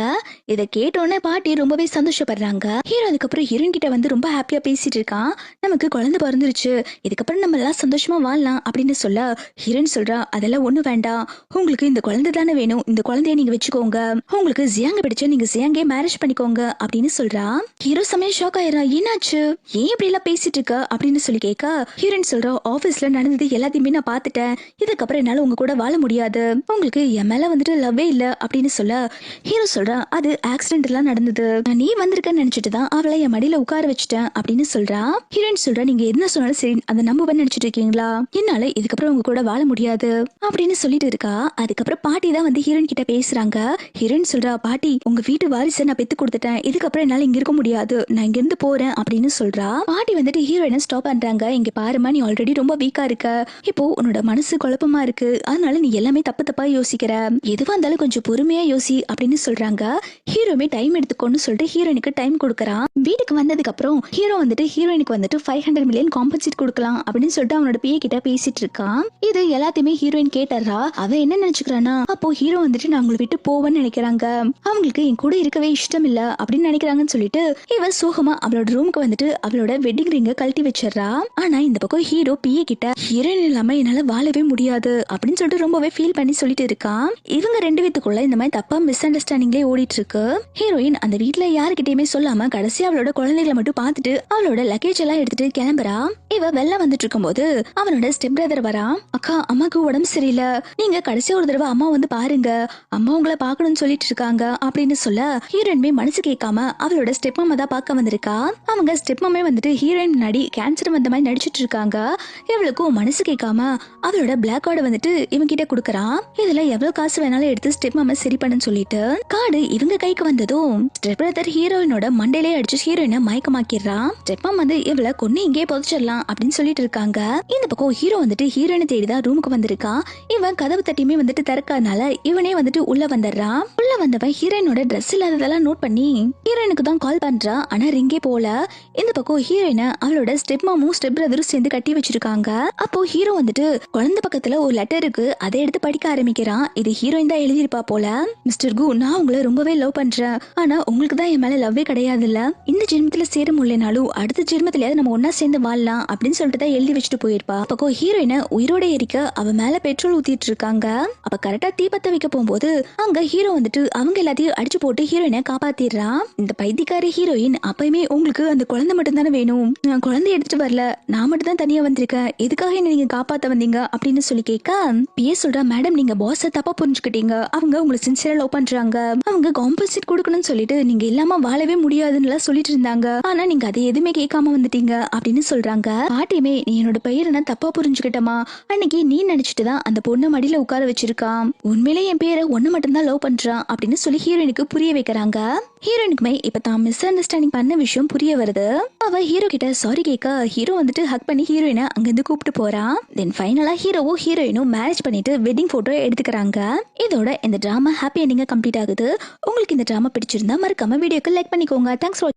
இதை கேட்டோன்னே பாட்டி ரொம்பவே சந்தோஷப்படுறாங்க. ஹீரோ அதுக்கப்புறம் ஹீரோயின் கிட்ட வந்து ரொம்ப ஹாப்பியா பேசிட்டு இருக்கான். நமக்கு குழந்தை பிறந்துருச்சு, இதுக்கப்புறம் நம்ம எல்லாம் சந்தோஷமா வாழலாம் அப்படின்னு சொல்ல ஹீரோயின் சொல்றா, அதெல்லாம் ஒண்ணு வேண்டாம், உங்களுக்கு இந்த குழந்தை தானே வேணும், இந்த குழந்தைய நீங்க வச்சுக்கோங்க, உங்களுக்கு ஜியாங்க பிடிச்ச நீங்க ஜியாங்கே மேரேஜ் பண்ணிக்கோங்க அப்படின்னு சொல்றா. ஹீரோ சமயம் ஷாக் ஆயிரா. என்னாச்சு, ஏன் இப்படி எல்லாம் பேசிட்டு இருக்க அப்படின்னு சொல்லி கேட்க ஹீரோயின் சொல்றா, ஆபீஸ்ல நடந்தது எல்லாத்தையுமே நான் பாத்துட்டேன், இதுக்கப்புறம் என்னால உங்க கூட வாழ முடியாது, உங்களுக்கு என் மேல வந்துட்டு லவ்வே இல்ல அப்படின்னு சொல்ல ஹீரோ சொல்றா, அது ஆக்சிடென்ட் எல்லாம் நடந்தது, நீ வந்திருக்கன்னு நினைச்சிட்டு தான் அவளை என் மடியில உட்கார வச்சுட்டேன் அப்படின்னு சொல்றா. ஹீரோயின் சொல்றா, நீங்க என்ன சொன்னாலும் சரி அதை நம்புவேன்னு நினைச்சிட்டு இருக்கீங்களா, என்னால இதுக்கப்புறம் உங்க கூட வாழ முடியாது அப்படின்னு சொல்லிட்டு இருக்கா. அதுக்கப்புறம் பாட்டி தான் வந்து ஹீரோயின் கிட்ட பேசுறாங்க. ஹீரோயின் சொல்றா, பாட்டி உங்க வீட்டு வாரிசை நான் பெத்து கொடுத்துட்டேன், இதுக்கப்புறம் என்னால இங்க இருக்க முடியாது, நான் இங்க இருந்து போறேன் அப்படின்னு சொல்றா. பாட்டி வந்துட்டு ஹீரோயினை ஸ்டாப் பண்றாங்க. இங்க பாருமா, நீ ஆல்ரெடி ரொம்ப வீக்கா இருக்க, இப்போ உன்னோட மனசு குழப்பமா இருக்கு, அதனால நீ எல்லாமே தப்பு தப்பா யோசிக்கிற, எதுவா இருந்தாலும் கொஞ்சம் பொறுமையா யோசி அப்படின்னு சொல்றாங்க. ஹீரோமே டைம் எடுத்துக்கோன்னு சொல்லிட்டு ஹீரோயினுக்கு டைம் கொடுக்கறான். வீட்டுக்கு வந்ததுக்கு அப்புறம் ஹீரோ வந்துட்டு ஹீரோயினுக்கு வந்துட்டு 500 மில்லியன் காம்பன்சேட் கொடுக்கலாம் அப்படின்னு சொல்லிட்டு அவனோட பிஏ கிட்ட பேசிட்டு இருக்கான். இது எல்லாத்தையுமே ஹீரோயின் கேட்டறா. அவ என்ன நினைச்சுக்கிறானா, அப்போ ஹீரோ வந்துட்டு நான் உங்களை விட்டு போவேன்னு நினைக்கிறாங்க, அவங்களுக்கு என் கூட இருக்கவே இஷ்டம் இல்ல அப்படின்னு நினைக்கிறாங்கன்னு சொல்லிட்டு இவ சோகமா அவளோட ரூமுக்கு வந்துட்டு அவளோட வெட்டிங் ரிங்க கழட்டி வச்சிடறா. ஆனா இந்த பக்கம் ஹீரோ பிஏ கிட்ட ஹீரோயின் இல்லாம என்னால வாழவே முடியாது அப்படின்னு சொல்லிட்டு ரொம்பவே ஃபீல் பண்ணி சொல்லிட்டு இருக்கான். இவங்க ரெண்டு பேத்துக்குள்ள இந்த மாதிரி தப்பா மிஸ் அண்டர்ஸ்டாண்டிங்லே ஓடிட்டு இருக்கு. ஹீரோயின் அந்த வீட்டுல யாருக்கிட்டயுமே சொல்லாம கடைசி அவளோட குழந்தைகளை மட்டும் பார்த்துட்டு அவளோட லக்கேஜ் எல்லாம் எடுத்துட்டு கிளம்புறா. இவ வெளில வந்துட்டு இருக்கும் போது அவனோட ஸ்டெப் பிரதர் வரா. அக்கா, அம்மாக்கு உடம்பு சரியில்லை, நீங்க கடைசி ஒரு தடவை அம்மா வந்து பாருங்க, அம்மா உங்களை பாக்கணும்னு சொல்லிட்டு இருக்காங்க அப்படின்னு சொல்ல ஹீரோயின்மே மனசு கேட்காம அவளோட ஸ்டெப் மாமா தான் பார்க்க வந்திருக்கா. அவங்க ஸ்டெப் மாமே வந்துட்டு ஹீரோயின் முன்னாடி கேன்சர் வந்த மாதிரி நடிச்சிட்டு இருக்காங்க. இவளுக்கும் மனசு கேட்காம அவளோட பிளாக் கார்டு வந்துட்டு இவங்க கிட்ட குடுக்கறான். இதுல எவ்வளவு காசு வேணாலும் எடுத்து ஸ்டெப் மாமா சரி பண்ணுன்னு சொல்லிட்டு கார்டு இவங்க கைக்கு வந்ததும் ஸ்டெப் பிரதர் ஹீரோயினோட மண்டையிலே அடிச்சு ஹீரோயினை மயக்கமாக்கிடுறான். ஸ்டெப் மாமா வந்து இவளை கொன்னு இங்கே புதைச்சிடலாம் அப்படின்னு சொல்லிட்டு இருக்காங்க. இந்த பக்கம் ஹீரோ வந்துட்டு ஹீரோயினை தேடிதான் ரூமுக்கு வந்திருக்கான். இவன் கதவு தட்டியுமே வந்துட்டு திறக்காதனால இவனே வந்துட்டு உள்ள வந்துடுறான். உள்ள வந்தவன் ஹீரோயினோட ட்ரெஸ் இல்லாததெல்லாம் நோட் பண்ணி ஹீரோயினுக்கு தான் கால் பண்றா. ஆனா ரிங்கே போல. இந்த பக்கம் ஹீரோயினை அவளோட ஸ்டெப் மாமும் ஸ்டெப் பிரதரும் சேர்ந்து கட்டி வச்சிருக்காங்க. அப்போ ஹீரோ வந்துட்டு குழந்தை பக்கத்துல ஒரு லெட்டர் இருக்கு, அதை எடுத்து படிக்க ஆரம்பிக்கிறான். இது ஹீரோயின் தான் எழுதியிருப்பா போல. மிஸ்டர் கு, நான் உங்களை ரொம்பவே லவ் பண்றேன், ஆனா உங்களுக்கு தான் என் மேல லவ்வே கிடையாது இல்ல, இந்த ஜென்மத்துல சேர முடியலனாலும் அடுத்த ஜென்மத்திலயாவது நம்ம ஒன்னா சேர்ந்து வாழலாம் அப்படின்னு சொல்லிட்டு தான் எழுதி வச்சுட்டு போயிருப்பா. அப்போ ஹீரோயினை உயிரோட எரிக்க அவ மேல பெட்ரோல் ஊத்திட்டு இருக்காங்க. அப்ப கரெக்டா தீபத்தை வைக்க போகும்போது அங்க ஹீரோ வந்துட்டு அவங்க எல்லாத்தையும் அடிச்சு போட்டு ஹீரோயினை காப்பாத்திடுறான். இந்த பைத்தியக்கார ஹீரோயின் அப்பயுமே உங்களுக்கு அந்த குழந்தை மட்டும் தானே வேணும், நான் குழந்தை எடுத்துட்டு வரல, நான் மட்டும் தான் தனியா வந்திருக்கேன், எதுக்காக என்ன நீங்க காப்பாத்த வந்தீங்க அப்படின்னு சொல்லி கேட்க பிஏ சொல்றா, மேடம் நீங்க பாஸ தப்பா புரிஞ்சுக்கிட்டீங்க, அவங்க உங்களை சின்சியரா லவ் பண்றாங்க, அவங்க காம்பன்சேட் கொடுக்கணும்னு சொல்லிட்டு நீங்க இல்லாம வாழவே முடியாதுன்னு சொல்லிட்டு இருந்தாங்க, ஆனா நீங்க அதை எதுவுமே கேட்காம வந்துட்டீங்க அப்படின்னு சொல்றாங்க. பாட்டியுமே நீ என்னோட பெயரை நான் தப்பா புரிஞ்சுக்கிட்டமா, அன்னைக்கு நீ நினைச்சிட்டு தான் அந்த பொண்ணு மடியில உட்கார வச்சிருக்கான், உண்மையிலே என் பேரை ஒண்ணு மட்டும் தான் லவ் பண்றான் அப்படின்னு சொல்லி ஹீரோயினுக்கு புரிய வைக்கிறாங்க. ஹீரோயினுக்குமே இப்ப தான் மிஸ் அண்டர்ஸ்டாண்டிங் பண்ண விஷயம் புரிய வருது. அவ ஹீரோ கிட்ட சாரி கேட்க ஹீரோ வந்துட்டு ஹக் பண்ணி ஹீரோயினை அங்கிருந்து கூப்பிட்டு போறான். தென் ஃபைனலா ஹீரோவும் ஹீரோயினும் மேரேஜ் பண்ணிட்டு வெட்டிங் போட்டோ எடுத்துக்கிறாங்க. இதோட இந்த டிராமா ஹாப்பி எண்டிங்கா கம்ப்ளீட் ஆகுது. உங்களுக்கு இந்த டிராமா பிடிச்சிருந்தா மறக்காம வீடியோக்கு லைக் பண்ணிக்கோங்க. Thanks for